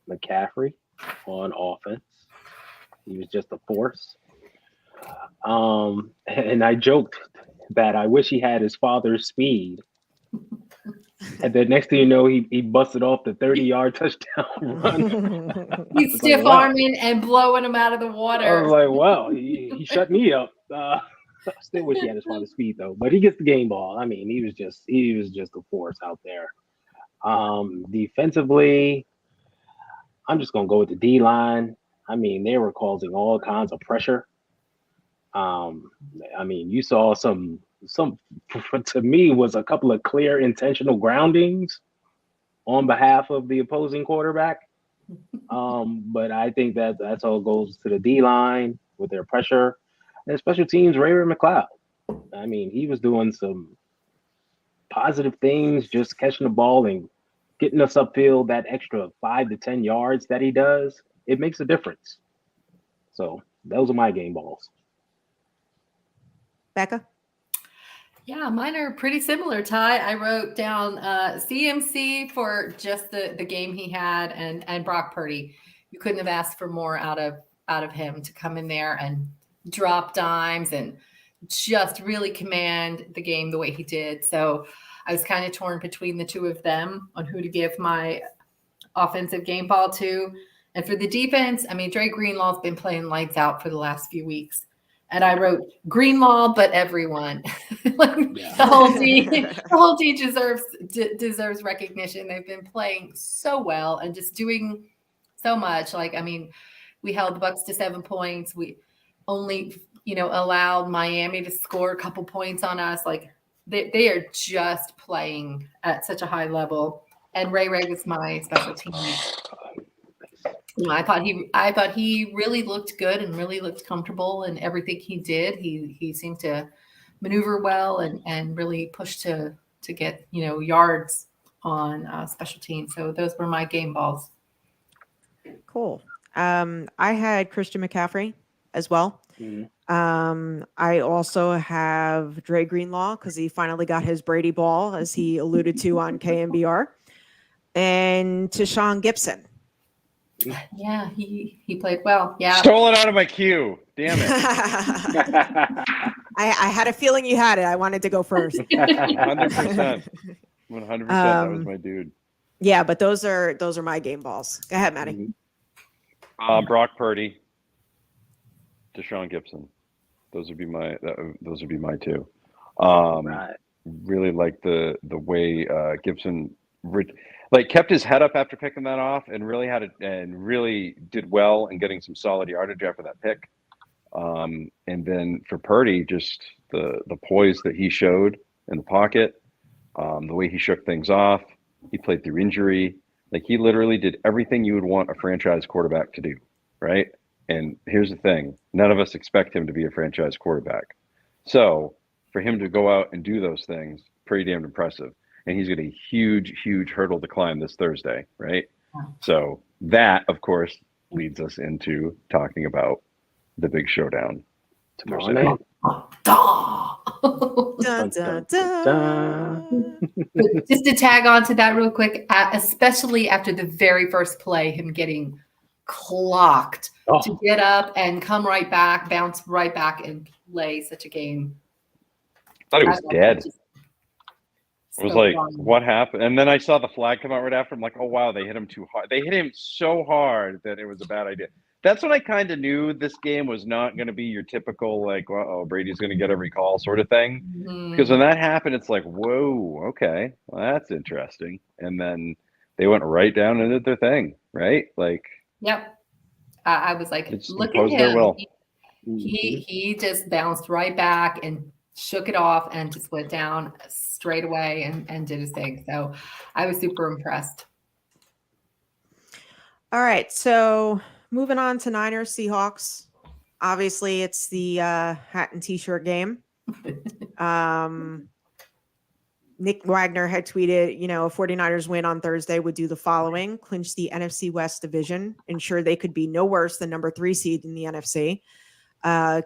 McCaffrey on offense. He was just a force. And I joked that I wish he had his father's speed. And then next thing you know, he busted off the 30-yard touchdown run. He's stiff arming and blowing him out of the water. I was like, wow, he shut me up. I still wish he had his father's speed though, but he gets the game ball. I mean, he was just a force out there. Defensively, I'm just gonna go with the D line. I mean, they were causing all kinds of pressure. I mean, you saw some to me was a couple of clear intentional groundings on behalf of the opposing quarterback. But I think that's all goes to the D line with their pressure. And special teams, Ray McLeod. I mean, he was doing some positive things, just catching the ball and getting us upfield that extra 5 to 10 yards that he does. It makes a difference. So those are my game balls. Becca? Yeah, mine are pretty similar, Ty. I wrote down CMC for just the game he had and Brock Purdy. You couldn't have asked for more out of him to come in there and drop dimes and just really command the game the way he did. So I was kind of torn between the two of them on who to give my offensive game ball to. And for the defense, I mean, Dre Greenlaw's been playing lights out for the last few weeks. And I wrote Greenlaw, but everyone. The whole team deserves recognition. They've been playing so well and just doing so much. Like, I mean, we held the Bucs to 7 points. We only, allowed Miami to score a couple points on us. Like, they are just playing at such a high level. And Ray was my special team. I thought he really looked good and really looked comfortable in everything he did. He seemed to maneuver well and really push to get yards on special teams. So those were my game balls. Cool. I had Christian McCaffrey as well. Mm-hmm. I also have Dre Greenlaw because he finally got his Brady ball, as he alluded to on KMBR, and Tashawn Gibson. Yeah, he played well. Yeah, Stole it out of my queue. Damn it. I had a feeling you had it. I wanted to go first. 100%. 100%. That was my dude. Yeah, but those are my game balls. Go ahead, Maddie. Brock Purdy, Deshaun Gibson. Those would be my two. Right. Really like the way Gibson kept his head up after picking that off and really did well in getting some solid yardage after that pick. And then for Purdy, just the poise that he showed in the pocket, the way he shook things off. He played through injury. Like, he literally did everything you would want a franchise quarterback to do, right? And here's the thing. None of us expect him to be a franchise quarterback. So for him to go out and do those things, pretty damn impressive. And he's got a huge, huge hurdle to climb this Thursday, right? So that, of course, leads us into talking about the big showdown Tomorrow night. Dun, dun, dun. But just to tag on to that real quick, especially after the very first play, him getting clocked to get up and come right back, bounce right back and play such a game. I thought he was dead. It was like, fun. What happened? And then I saw the flag come out right after. I'm like, oh, wow, they hit him too hard. They hit him so hard that it was a bad idea. That's when I kind of knew this game was not going to be your typical, like, oh, Brady's going to get every call sort of thing. Mhm. Because when that happened, it's like, whoa, okay, well, that's interesting. And then they went right down and did their thing, right? Like, Yep. I was like, It's look at imposed their him. will. He just bounced right back and shook it off and just went down straight away and did his thing. So I was super impressed. All right, so moving on to Niners Seahawks. Obviously, it's the hat and t-shirt game. Nick Wagner had tweeted, a 49ers win on Thursday would do the following: clinch the NFC West division, ensure they could be no worse than number 3 seed in the NFC,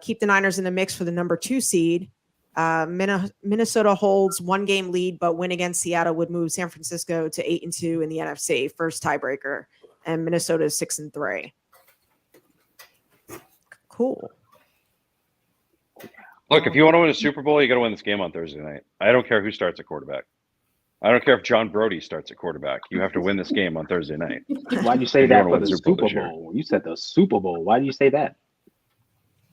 keep the Niners in the mix for the number 2 seed. Minnesota holds 1-game lead, but win against Seattle would move San Francisco to 8-2 in the NFC, first tiebreaker, and Minnesota is 6-3. Cool. Look, if you want to win a Super Bowl, you got to win this game on Thursday night. I don't care who starts at quarterback. I don't care if John Brody starts at quarterback. You have to win this game on Thursday night. Why do you say that for the Super Bowl? You said the Super Bowl. Why do you say that?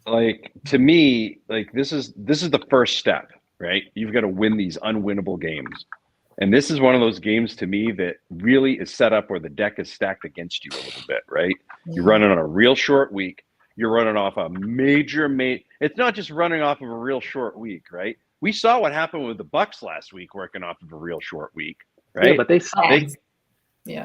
Like, to me, like this is the first step, right? You've got to win these unwinnable games. And this is one of those games to me that really is set up where the deck is stacked against you a little bit, right? You're running on a real short week. You're running off a major. It's not just running off of a real short week, right? We saw what happened with the Bucs last week, working off of a real short week, right? Yeah, but they suck.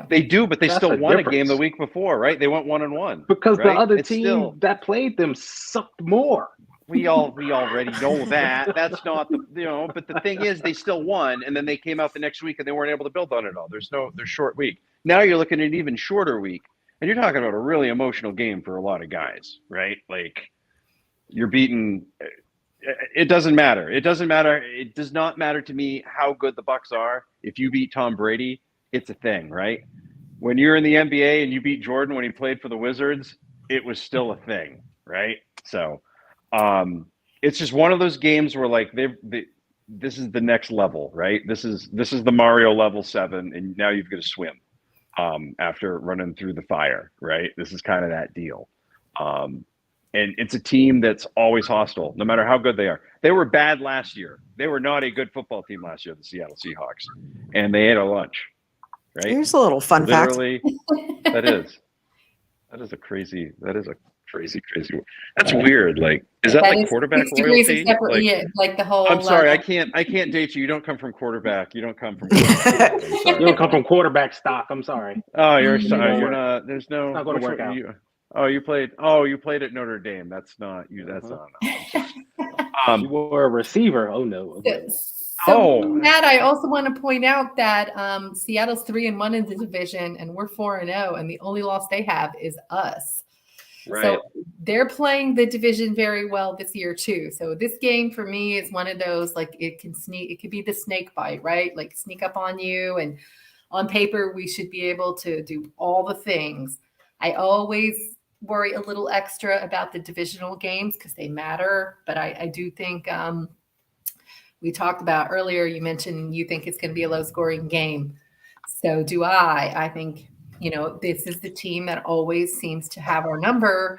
They do, but they That's still the won a difference. game the week before, right? They went 1-1 Because right? the other It's team that played them sucked more. We already know that. That's not the but the thing is they still won, and then they came out the next week and they weren't able to build on it all. There's short week. Now you're looking at an even shorter week, and you're talking about a really emotional game for a lot of guys, right? Like you're beating. It doesn't matter. It doesn't matter. It does not matter to me how good the Bucs are. If you beat Tom Brady, it's a thing, right? When you're in the NBA and you beat Jordan when he played for the Wizards, it was still a thing, right? So it's just one of those games where like this is the next level, right? This is the Mario level 7, and now you've got to swim after running through the fire, right? This is kind of that deal. And it's a team that's always hostile, no matter how good they are. They were bad last year. They were not a good football team last year, the Seattle Seahawks, and they ate a lunch, right? Here's a little fun fact. That is a crazy. That's weird. Like, is that like quarterback 6 degrees royalty? Like the whole. I'm sorry, I can't date you. You don't come from quarterback. You don't come from. Quarterback. You don't come from quarterback stock. I'm sorry. Oh, you're sorry. You're not. There's no. It's not going to work out. You played at Notre Dame. That's not you. That's not. You were a receiver. Oh no. Okay. So Matt, I also want to point out that Seattle's 3-1 in the division, and we're 4-0, and the only loss they have is us. Right. So they're playing the division very well this year too. So this game for me is one of those, like it could be the snake bite, right? Like sneak up on you, and on paper we should be able to do all the things. I always worry a little extra about the divisional games because they matter, but I do think we talked about earlier, you mentioned you think it's going to be a low scoring game. So do I. I think, this is the team that always seems to have our number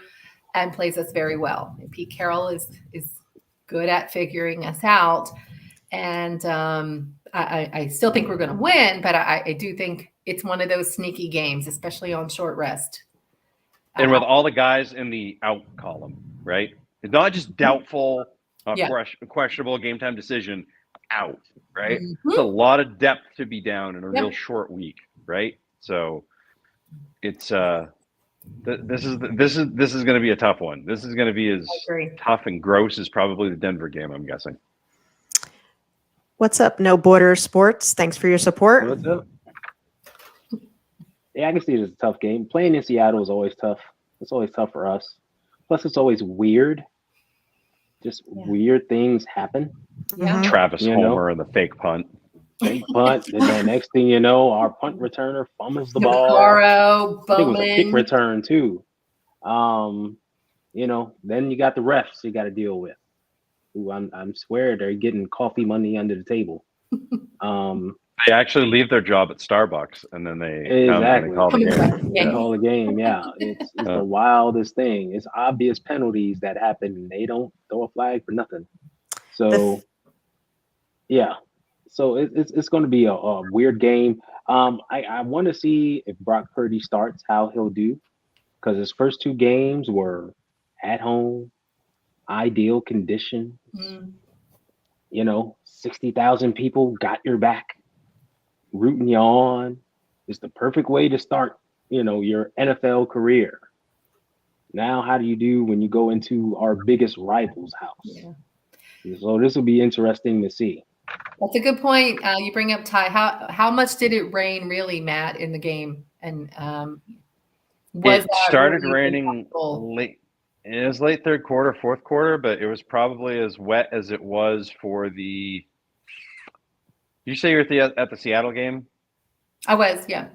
and plays us very well. And Pete Carroll is good at figuring us out. And I still think we're going to win, but I do think it's one of those sneaky games, especially on short rest. And with all the guys in the out column, right? It's not just doubtful, questionable game time decision, out, right? Mm-hmm. It's a lot of depth to be down in a real short week, right? So it's this is going to be a tough one. This is going to be as tough and gross as probably the Denver game, I'm guessing. What's up, No Border Sports? Thanks for your support. What's up? Yeah, I can see it as a tough game. Playing in Seattle is always tough. It's always tough for us. Plus, it's always weird. Just weird things happen. Yeah. Travis Homer and the fake punt. Fake punt. And then next thing you know, our punt returner fumbles the ball. Bowman. I think it was a kick return too. Then you got the refs you got to deal with. Who I'm swear they're getting coffee money under the table. They actually leave their job at Starbucks and then they come and they call the game. They call the game, yeah. It's the wildest thing. It's obvious penalties that happen and they don't throw a flag for nothing. So, yeah. So it's going to be a weird game. I want to see if Brock Purdy starts, how he'll do. Because his first 2 games were at home, ideal conditions. 60,000 people got your back, rooting you on. It's the perfect way to start, your NFL career. Now, how do you do when you go into our biggest rival's house? Yeah. So this will be interesting to see. That's a good point. You bring up Ty. How much did it rain really, Matt, in the game? And was It that started really raining impactful? late. It was late third quarter, fourth quarter, but it was probably as wet as it was for the. You say you're at the Seattle game? I was, yeah. It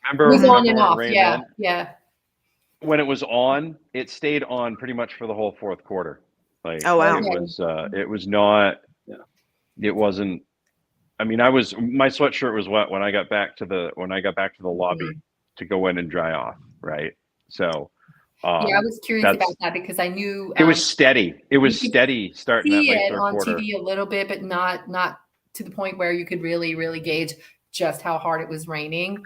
Remember, was on remember and when it off. rained Yeah, then? yeah. When it was on, it stayed on pretty much for the whole fourth quarter. Like Oh wow. it was not. Yeah. It wasn't. I mean, my sweatshirt was wet when I got back to the lobby to go in and dry off. Right. So, Yeah, I was curious about that's that because I knew it was steady. It was you could steady starting that see late it third on quarter. TV a little bit, but not to the point where you could really gauge just how hard it was raining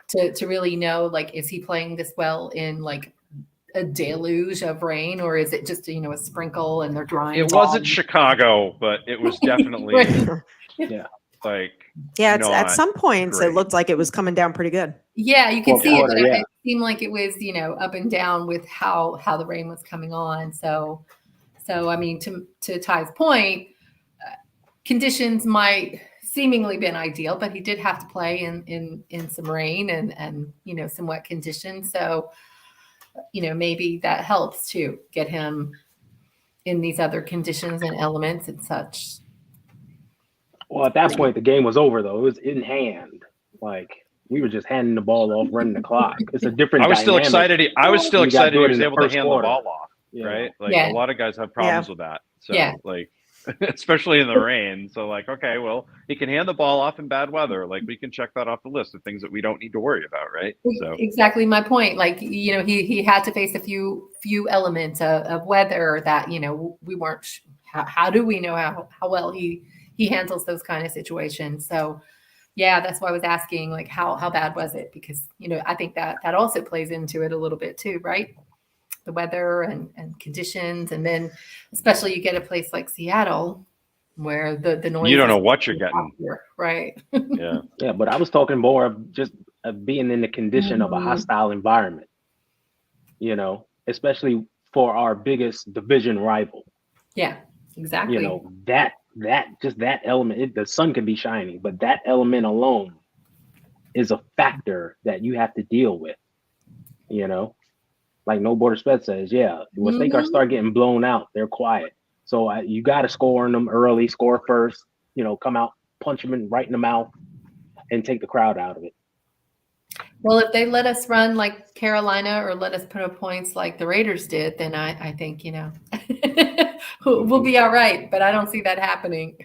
to really know, like, is he playing this well in like a deluge of rain, or is it just a sprinkle and they're drying? It wasn't Chicago, but it was definitely Right. Yeah. like Yeah, it's, at not some points it great. looked like it was coming down pretty good. Yeah, you could Fourth see it, quarter, but yeah. it seemed like it was, up and down with how the rain was coming on. So I mean, to Ty's point, conditions might seemingly been ideal, but he did have to play in some rain and some wet conditions. So maybe that helps to get him in these other conditions and elements and such. Well, at that point, the game was over, though. It was in hand. Like, we were just handing the ball off, running the clock. It's a different I was still dynamic. excited. I was still You gotta excited do he it was in the able to first hand the quarter. ball off, Yeah. right? Like Yeah. a lot of guys have problems with that. So Yeah. like especially in the rain. So like, okay, well, he can hand the ball off in bad weather. Like we can check that off the list of things that we don't need to worry about, right? So Exactly my point. Like, he had to face a few elements of weather that, we weren't, how do we know how well he handles those kind of situations? So yeah, that's why I was asking, like, how bad was it? Because, I think that also plays into it a little bit too, right? The weather and conditions. And then especially you get a place like Seattle where the noise. you don't know what you're getting. Right. Yeah. Yeah, but I was talking more of just being in the condition of a hostile environment, especially for our biggest division rival. Yeah, exactly. That element, the sun can be shining, but that element alone is a factor that you have to deal with, like No Border Sped says, once they start getting blown out, they're quiet. So you got to score on them early, score first, come out, punch them right in the mouth and take the crowd out of it. Well, if they let us run like Carolina or let us put up points like the Raiders did, then I think, we'll be all right. But I don't see that happening.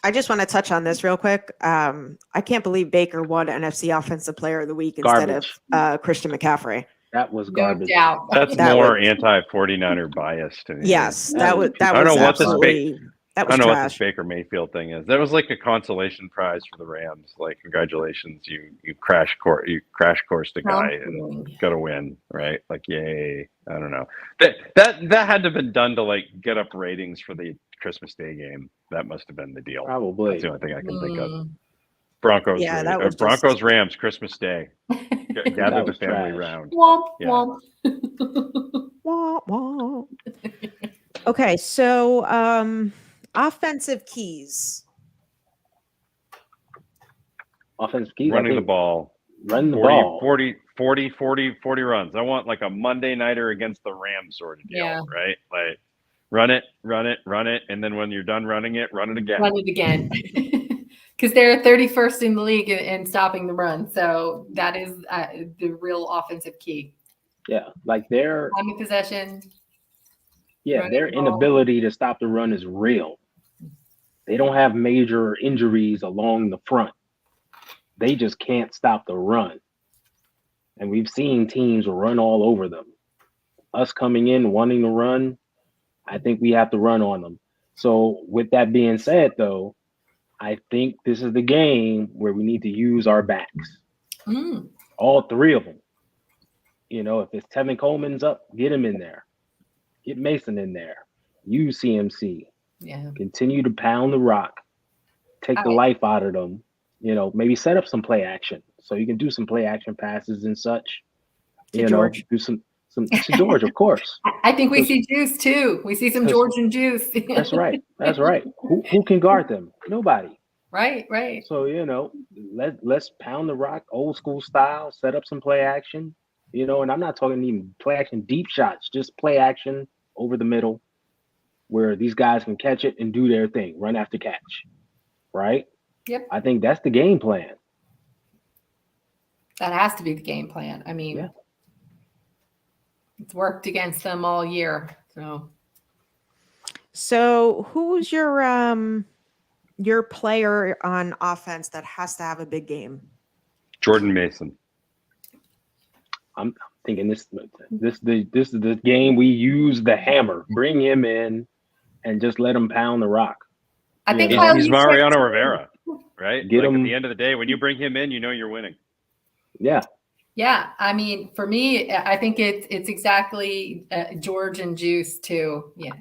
I just want to touch on this real quick. I can't believe Baker won NFC Offensive Player of the Week instead of Christian McCaffrey. That was No garbage. doubt. That's more anti-49er bias to me. Yes, that was I don't know what absolutely. That was I don't know trash. what this Baker Mayfield thing is. That was like a consolation prize for the Rams. Like, congratulations, you crash coursed a guy and got to win, right? Like, yay! I don't know. That had to have been done to like get up ratings for the Christmas Day game. That must have been the deal. Probably. That's the only thing I can think of. Broncos, Yeah, that was Broncos Rams Christmas Day. Gather the family trash. round. Womp, Yeah. womp. Wah, wah. Okay, so offensive keys. Offensive keys. Running the ball. Run the 40 runs. I want like a Monday nighter against the Rams sort of deal, right? Like run it, and then when you're done running it, run it again. Run it again. Because they're 31st in the league in stopping the run. So that is the real offensive key. Yeah, like their Time of possession. their inability to stop the run is real. They don't have major injuries along the front. They just can't stop the run. And we've seen teams run all over them. Us coming in wanting to run, I think we have to run on them. So with that being said, though, I think this is the game where we need to use our backs. All three of them. If it's Tevin Coleman's up, get him in there. Get Mason in there. Use CMC. Yeah. Continue to pound the rock. Take the life out of them. Maybe set up some play action so you can do some play action passes and such. To George. Do some To George, of course. I think we see juice too. We see some Georgian juice. That's right. That's right. Who can guard them? Nobody. Right. So let's pound the rock, old school style. Set up some play action. And I'm not talking even play action deep shots, just play action over the middle, where these guys can catch it and do their thing, run after catch. Right. Yep. I think that's the game plan. That has to be the game plan. I mean, it's worked against them all year. So who's your player on offense that has to have a big game? Jordan Mason. I'm thinking this is the game we use the hammer. Bring him in and just let him pound the rock. I think he's Mariano Rivera, right? Get him at the end of the day. When you bring him in, you're winning. Yeah. Yeah, I mean, for me, I think it's exactly George and Juice too. Yeah,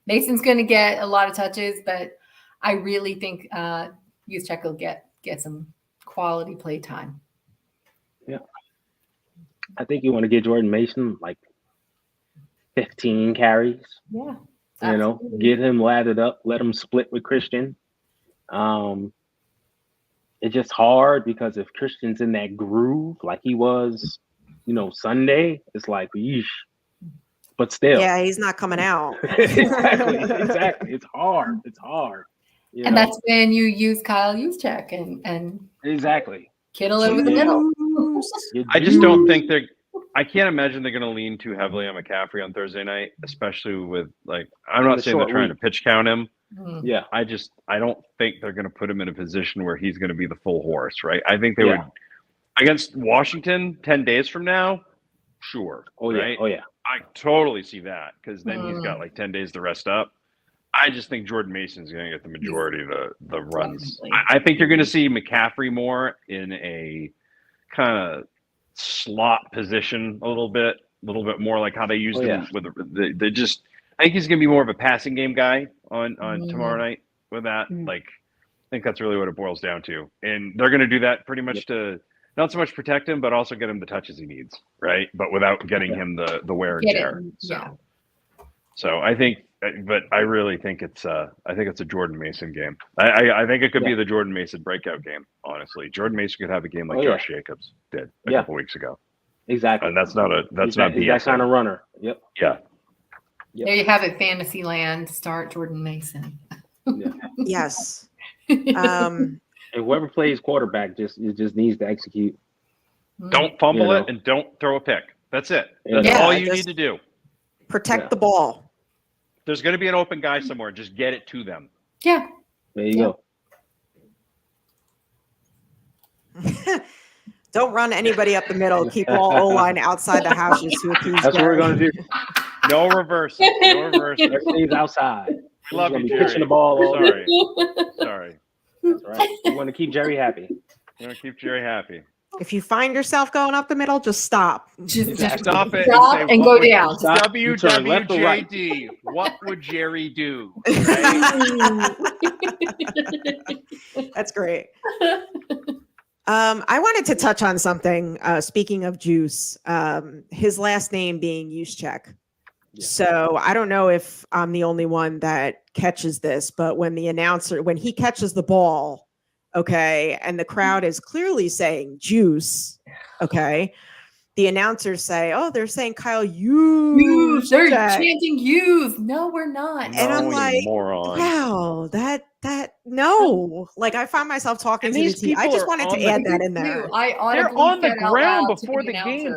Mason's going to get a lot of touches, but I really think Juszczyk will get some quality play time. Yeah, I think you want to get Jordan Mason like 15 carries. Yeah, get him lathered up, let him split with Christian. It's just hard because if Christian's in that groove like he was, Sunday, it's like, yeesh. But still. Yeah, he's not coming out. Exactly. It's hard. And that's when you use Kyle Juszczyk and exactly Kittle over the middle. I just don't think I can't imagine they're going to lean too heavily on McCaffrey on Thursday night, especially with I'm not saying they're trying to pitch count him. Yeah. I don't think they're going to put him in a position where he's going to be the full horse, right? I think they would against Washington 10 days from now. Sure. Oh yeah. Right? Oh yeah. I totally see that because then he's got 10 days to rest up. I just think Jordan Mason's going to get the majority of the runs. I think you're going to see McCaffrey more in a kind of slot position a little bit more like how they used him with the just. I think he's going to be more of a passing game guy on tomorrow night with that. I think that's really what it boils down to. And they're going to do that pretty much to not so much protect him, but also get him the touches he needs, right? But without getting him the wear and tear. So I think, but I really think it's a Jordan Mason game. I think it could be the Jordan Mason breakout game, honestly. Jordan Mason could have a game like Josh Jacobs did a couple weeks ago. Exactly. And that's not he's that kind of runner. Yep. Yeah. Yep. There you have it, fantasy land. Start Jordan Mason. Yes. And whoever plays quarterback just needs to execute. Don't fumble it and don't throw a pick. That's it. That's all you need to do. Protect the ball. There's going to be an open guy somewhere. Just get it to them. Yeah. There you go. Don't run anybody up the middle. Keep all O-line outside the hashes to accuse That's what we're going to do. No reverse. No reverse. Everything's outside. Love you, Jerry. Pitching the ball. Sorry. That's right. We want to keep Jerry happy. You want to keep Jerry happy. If you find yourself going up the middle, just stop. Just stop it. Stop and go down. WWJD. What would Jerry do? Right? That's great. I wanted to touch on something. Speaking of Juice, his last name being Juszczyk. Yeah. So I don't know if I'm the only one that catches this, but when he catches the ball, okay, and the crowd is clearly saying Juice, okay, the announcers say, "Oh, they're saying Kyle Juszczyk." They're chanting "Hughes." No, we're not. And I'm like, moron. Wow, that no. Like I find myself talking to the team. I just wanted to add that in there. They're on the ground before the game,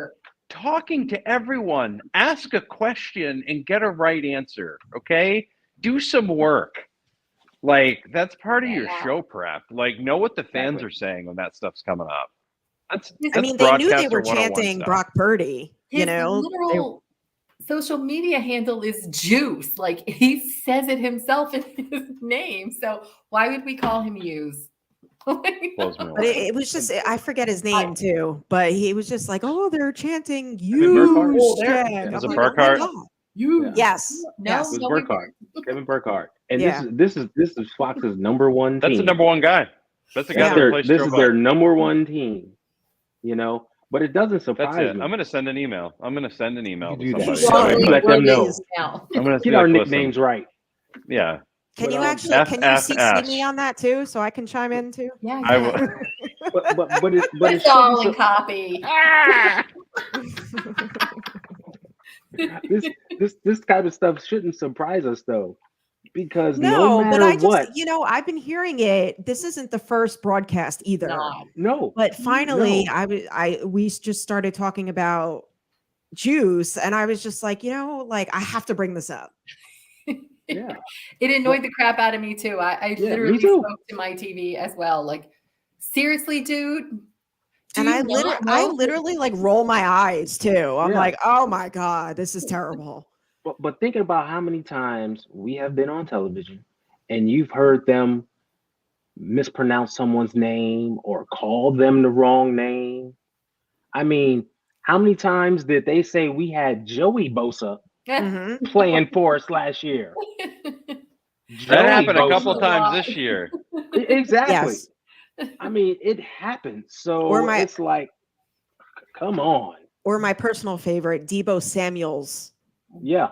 talking to everyone. Ask a question and get a right answer. Okay, do some work. Like that's part of your show prep. Like know what the fans are saying when that stuff's coming up. That's I mean, they knew they were chanting Brock Purdy. His literal social media handle is Juice. Like he says it himself in his name. So why would we call him Hughes? But it was just, I forget his name too, but he was just like, "Oh, they're chanting Juszczyk." Was it Burkhardt? Yes. No, it was Burkhardt. Kevin Burkhardt. And this is Fox's number one team. That's the number one guy. That's the guy that plays. This is their number one team. But it doesn't That's surprise it. me. I'm gonna send an email. I'm gonna send an email You to do that. somebody. You Well, let them know. now. I'm gonna Get be our like, listen, nicknames right. yeah. Can But, you actually F, can you F, CC me S. on that too, so I can chime in too? Yeah, I yeah. will. but it It's all in copy. this kind of stuff shouldn't surprise us though, because no No, but matter I just, what, I've been hearing it. This isn't the first broadcast either. No. no, But finally, no. we just started talking about juice, and I was just like, like I have to bring this up. Yeah, It annoyed the crap out of me too. I Yeah, me literally too. spoke to my TV as well. Like, seriously, dude. And I literally like roll my eyes too. I'm Yeah. like, oh my God, this is terrible. But thinking about how many times we have been on television and you've heard them mispronounce someone's name or call them the wrong name. I mean, how many times did they say we had Joey Bosa Mhm. playing for us last year? That happened a Bosa. couple times this year. Exactly. Yes. I mean, it happened. So Or my- it's like, come on. Or my personal favorite, Debo Samuels. Yeah.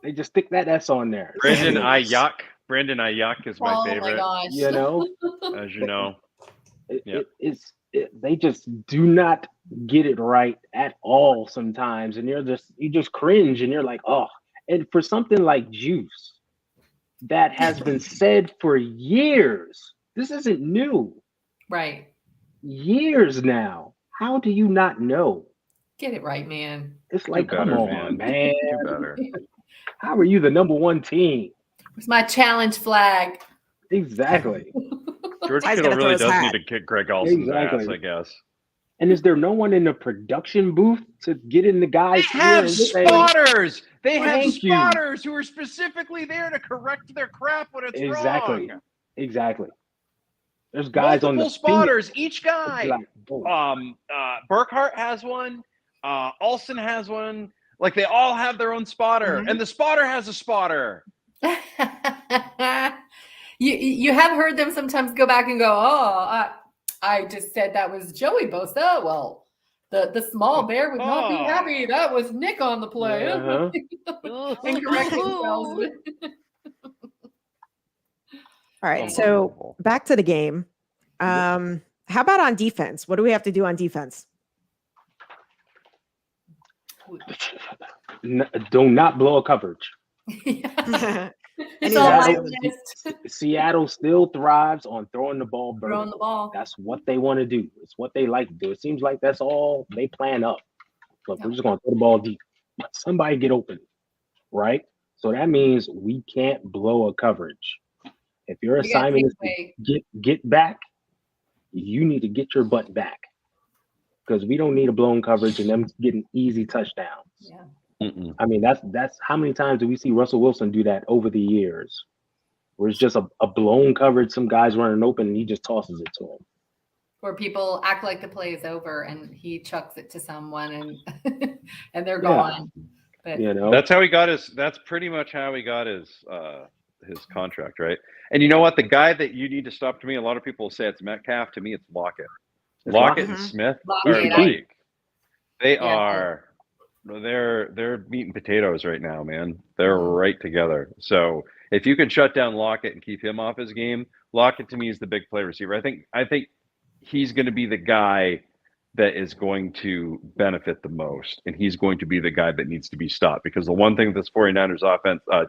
They just stick that S on there. Brandon Ayuk is my Oh favorite. my gosh. You know, As you know. Yeah. They just do not get it right at all sometimes, and you just cringe, and you're like, oh. And for something like juice that has been said for years, this isn't new. Right. Years now. How do you not know? Get it right, man. It's like, Do come better, on, man. Do better. How are you the number one team? It's my challenge flag. Exactly. George He's Kittle gonna throw really his does hat. need to kick Greg Olson's ass, Exactly. I guess. And is there no one in the production booth to get in the They guy's ear have and say, spotters. They have Thank you. spotters who are specifically there to correct their crap when it's Exactly. wrong. Exactly. There's guys Multiple on the spotters, each guy. Like, boom. Burkhart has one. Olson has one. Like they all have their own spotter, Mhm. and the spotter has a spotter. You have heard them sometimes go back and go, oh, I just said that was Joey Bosa. Well, the small bear would not be happy. That was Nick on the play. Uh-huh. Incorrect themselves. All right, so back to the game. How about on defense? What do we have to do on defense? Do not blow a coverage. It's all on Seattle, the list. Seattle still thrives on throwing the ball Throwing vertical. the ball. That's what they want to do. It's what they like to do. It seems like that's all they plan up. Look, we're just going to throw the ball deep. Somebody get open, right? So that means we can't blow a coverage. If your You gotta assignment take is to get back, you need to get your butt back, because we don't need a blown coverage and them getting easy touchdowns. Yeah. Mm-mm. I mean, that's how many times do we see Russell Wilson do that over the years, where it's just a blown coverage, some guy's running open and he just tosses it to him. Where people act like the play is over and he chucks it to someone and and they're gone. But You know, That's how he got his. That's pretty much how he got his contract, right? And you know what? The guy that you need to stop, to me, a lot of people say it's Metcalf. To me, it's Lockett. It's Lockett Lockett. and Smith Lockett, are like they Yeah. are. They're meat and potatoes right now, man. They're right together. So if you can shut down Lockett and keep him off his game, Lockett to me is the big play receiver. I think he's going to be the guy that is going to benefit the most, and he's going to be the guy that needs to be stopped, because the one thing this 49ers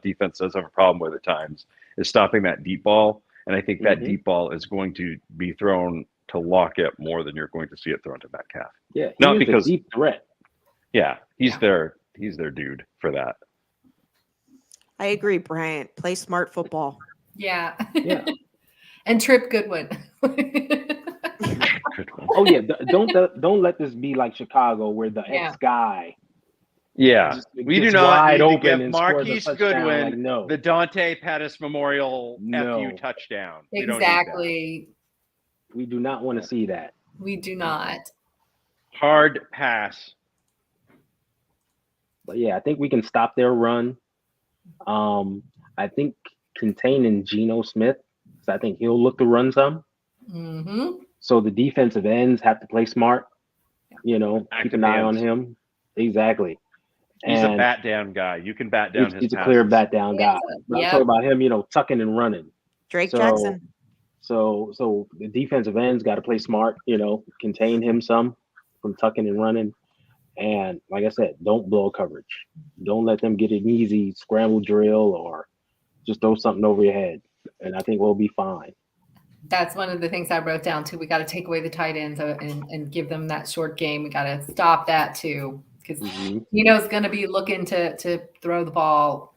defense does have a problem with at times is stopping that deep ball, and I think that Mhm. deep ball is going to be thrown to Lockett more than you're going to see it thrown to Metcalf. yeah, Not he's a because- deep threat. Yeah, he's Yeah. their dude for that. I agree, Bryant. Play smart football. yeah. Yeah. And Trip Goodwin. Good one. Oh yeah, don't let this be like Chicago, where the Yeah. ex guy Yeah, just we do gets not wide need to open give and scores a Marquise touchdown. Goodwin Like, no. the Dante Pettis Memorial No. FU touchdown. We don't need that. Exactly. We do not want to see that. We do not. Hard pass. But yeah, I think we can stop their run. I think containing Geno Smith, because I think he'll look to run some. Mm-hmm. So the defensive ends have to play smart. You know, keep Active an eye on hands. him. Exactly. He's a And bat down guy. You can bat down his he's a clear passes. bat down guy. But I'm Yep. talking about him, you know, tucking and running. Drake So- Jackson. So the defensive end's got to play smart, you know, contain him some from tucking and running. And like I said, don't blow coverage. Don't let them get an easy scramble drill or just throw something over your head. And I think we'll be fine. That's one of the things I wrote down too. We got to take away the tight ends and give them that short game. We got to stop that too, because Tino's going to be looking to throw the ball,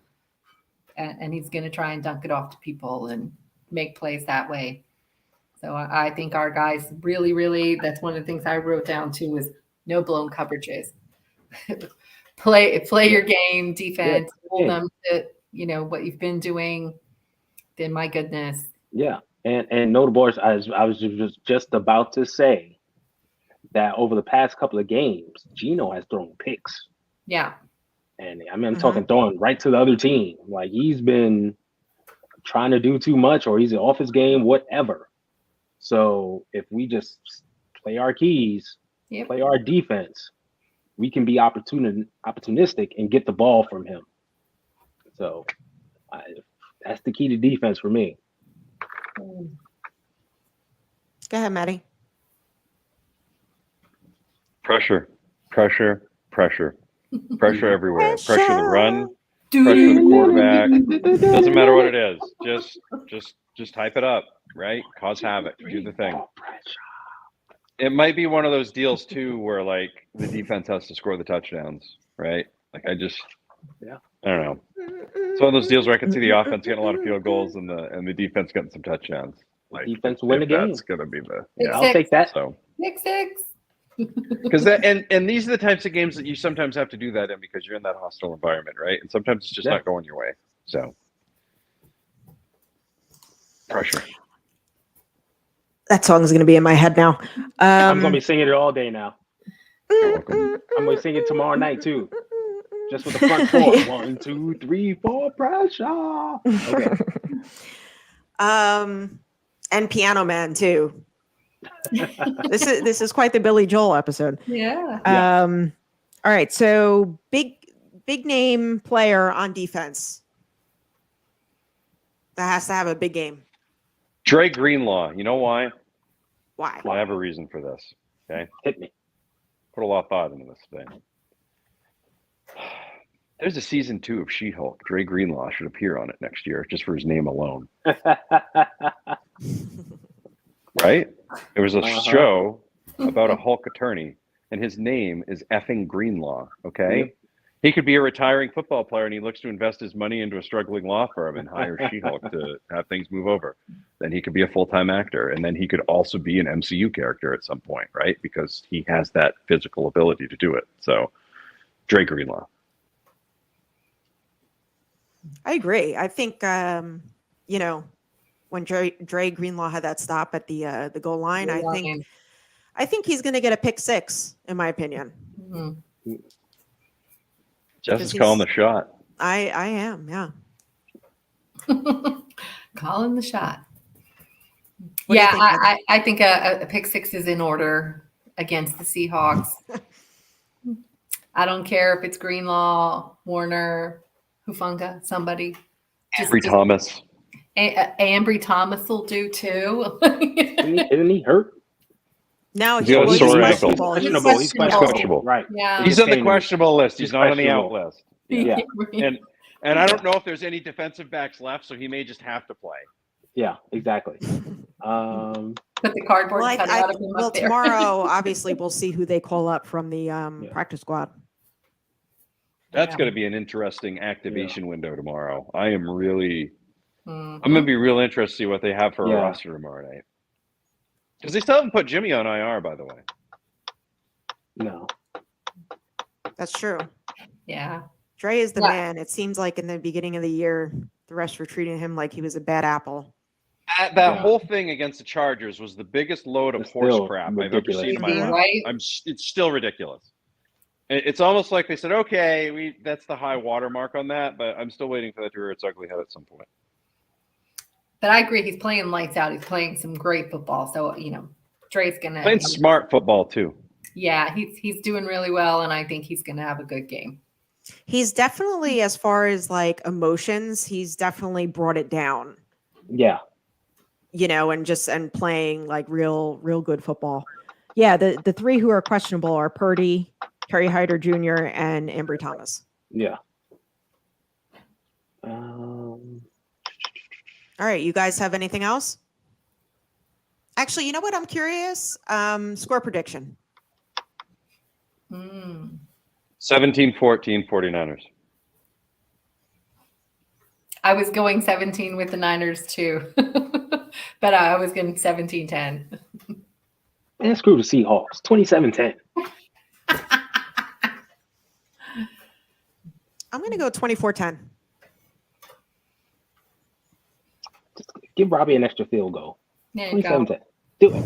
and he's going to try and dunk it off to people and make plays that way. So I think our guys really, that's one of the things I wrote down too, is no blown coverages. play your game, defense, hold them to, you know, what you've been doing. Then my goodness. Yeah. And notable, I was just about to say that over the past couple of games, Gino has thrown picks. Yeah. And I mean, I'm talking throwing right to the other team. Like he's been trying to do too much, or he's off his game, whatever. So if we just play our keys, play our defense, we can be opportunistic and get the ball from him. So that's the key to defense for me. Go ahead, Maddie. Pressure everywhere. Pressure the run, pressure the quarterback. Doesn't matter what it is. Just hype it up, right? Cause havoc. Do the thing. It might be one of those deals too, where like the defense has to score the touchdowns, right? Like I don't know. It's one of those deals where I can see the offense getting a lot of field goals and the defense getting some touchdowns. Like defense win the game. That's gonna be the I'll take that. So Six. because that and these are the types of games that you sometimes have to do that in because you're in that hostile environment, right? And sometimes it's just not going your way. So pressure. That song is going to be in my head now. I'm gonna be singing it all day now. You're welcome. I'm gonna sing it tomorrow night too. Just with the front four. 1, 2, 3, 4, pressure. Okay. And Piano Man too. This is quite the Billy Joel episode. Yeah. All right. So big name player on defense that has to have a big game. Dre Greenlaw. You know why? Why? I have a reason for this. Okay. Hit me. Put a lot of thought into this thing. There's a season 2 of She-Hulk. Dre Greenlaw should appear on it next year just for his name alone. Right? There was a show about a Hulk attorney, and his name is effing Greenlaw. Okay? Yep. He could be a retiring football player, and he looks to invest his money into a struggling law firm and hire She-Hulk to have things move over. Then he could be a full-time actor, and then he could also be an MCU character at some point, right? Because he has that physical ability to do it. So, Dre Greenlaw. I agree. I think you know, when Dre Greenlaw had that stop at the goal line, I think he's going to get a pick 6, in my opinion. Mm-hmm. Jess is calling the shot. I am, yeah. Calling the shot. What do you Yeah, think, I think a pick 6 is in order against the Seahawks. I don't care if it's Greenlaw, Warner, Hufanga, somebody. Ambry Thomas. Ambry Thomas will do too. Isn't he hurt? No, He's got a sore ankle. He's questionable. Right. Yeah. He's on the questionable list. He's not on the out questionable. list. Yeah. And I don't know if there's any defensive backs left, so he may just have to play. Yeah, exactly. Put the cardboard cutout of him up there. Tomorrow, obviously, we'll see who they call up from the practice squad. That's going to be an interesting activation window tomorrow. I am really, I'm going to be real interested to see what they have for a roster tomorrow night. Because they still haven't put Jimmy on IR, by the way. No. That's true. Yeah. Dre is the man. It seems like in the beginning of the year, the rest were treating him like he was a bad apple. That whole thing against the Chargers was the biggest load of horse crap I've ever seen in my life. Right? It's still ridiculous. It's almost like they said, okay, that's the high watermark on that, but I'm still waiting for that to rear its ugly head at some point. But I agree. He's playing lights out. He's playing some great football. So, Dre's going to. Playing smart football, too. Yeah, he's doing really well, and I think he's going to have a good game. He's definitely, as far as like emotions, he's definitely brought it down. Yeah. And playing like real good football. Yeah, the three who are questionable are Purdy, Kerry Hyder Jr., and Ambry Thomas. Yeah. All right, you guys have anything else? Actually, you know what? I'm curious. Score prediction. 17-14 49ers. I was going 17 with the Niners too, but I was going 17-10. Man, screw the Seahawks. 27-10. I'm going to go 24-10. Just give Robbie an extra field goal. There you go. 27-10. Do it.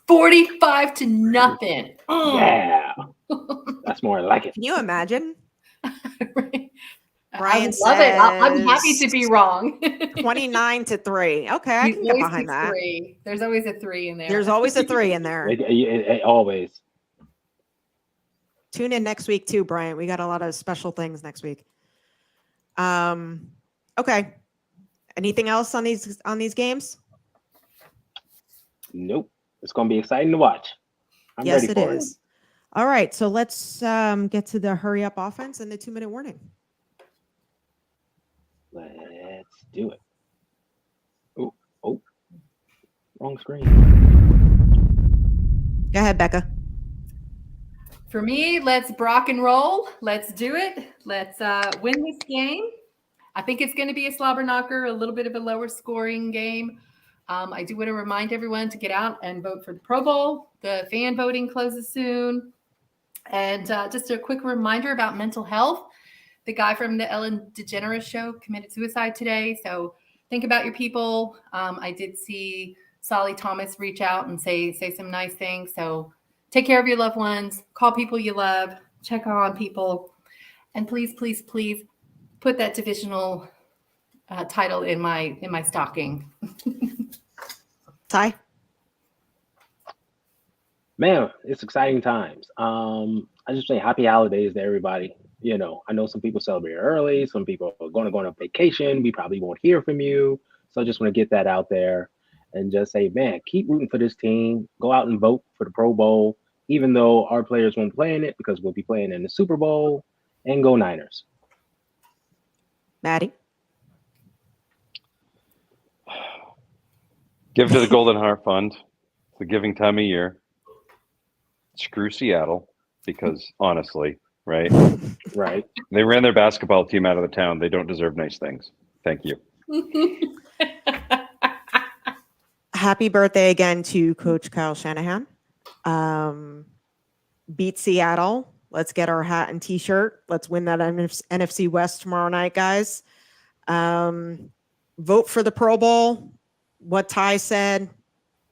45-0. Yeah. That's more like it. Can you imagine? Right. Brian I would love it. I'm happy says to be wrong. 29-3. Okay, I can get behind that. There's always a 3 in there. There's always a 3 in there. Always. Tune in next week too, Brian. We got a lot of special things next week. Okay. Anything else on these games? Nope. It's going to be exciting to watch. I'm yes, ready it for is. All right, so let's get to the hurry up offense and the 2-minute warning. Let's do it. Oh, wrong screen. Go ahead, Becca. For me, let's rock and roll. Let's do it. Let's win this game. I think it's going to be a slobber knocker, a little bit of a lower scoring game. I do want to remind everyone to get out and vote for the Pro Bowl. The fan voting closes soon. And just a quick reminder about mental health. The guy from the Ellen DeGeneres show committed suicide today. So think about your people. I did see Solly Thomas reach out and say some nice things. So take care of your loved ones, call people you love, check on people. And please, please, please put that divisional title in my stocking. Ty? Man, it's exciting times. I just say happy holidays to everybody. I know some people celebrate early. Some people are going to go on a vacation. We probably won't hear from you. So I just want to get that out there and just say, man, keep rooting for this team. Go out and vote for the Pro Bowl, even though our players won't play in it because we'll be playing in the Super Bowl. And go Niners. Maddie? Give to the Golden Heart Fund. It's the giving time of year. Screw Seattle because honestly, right? Right. They ran their basketball team out of the town. They don't deserve nice things. Thank you. Happy birthday again to Coach Kyle Shanahan. Beat Seattle. Let's get our hat and t-shirt. Let's win that NFC West tomorrow night, guys. Vote for the Pro Bowl. What Ty said,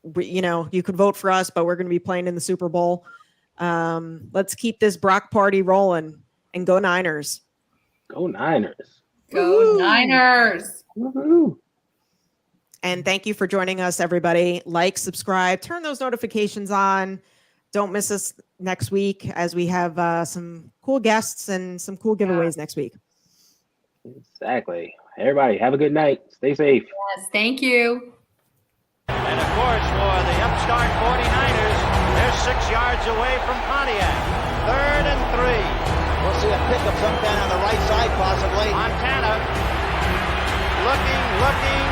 you could vote for us, but we're going to be playing in the Super Bowl. Let's keep this Brock party rolling and go Niners. Go Niners. Go Woo-hoo. Niners. Woo-hoo. And thank you for joining us, everybody. Like, subscribe, turn those notifications on. Don't miss us next week as we have some cool guests and some cool giveaways next week. Exactly. Everybody, have a good night. Stay safe. Yes, thank you. And of course, for the upstart 49ers, they're 6 yards away from Pontiac. 3rd and 3. We'll see a pickup sometime on the right side, possibly. Montana looking.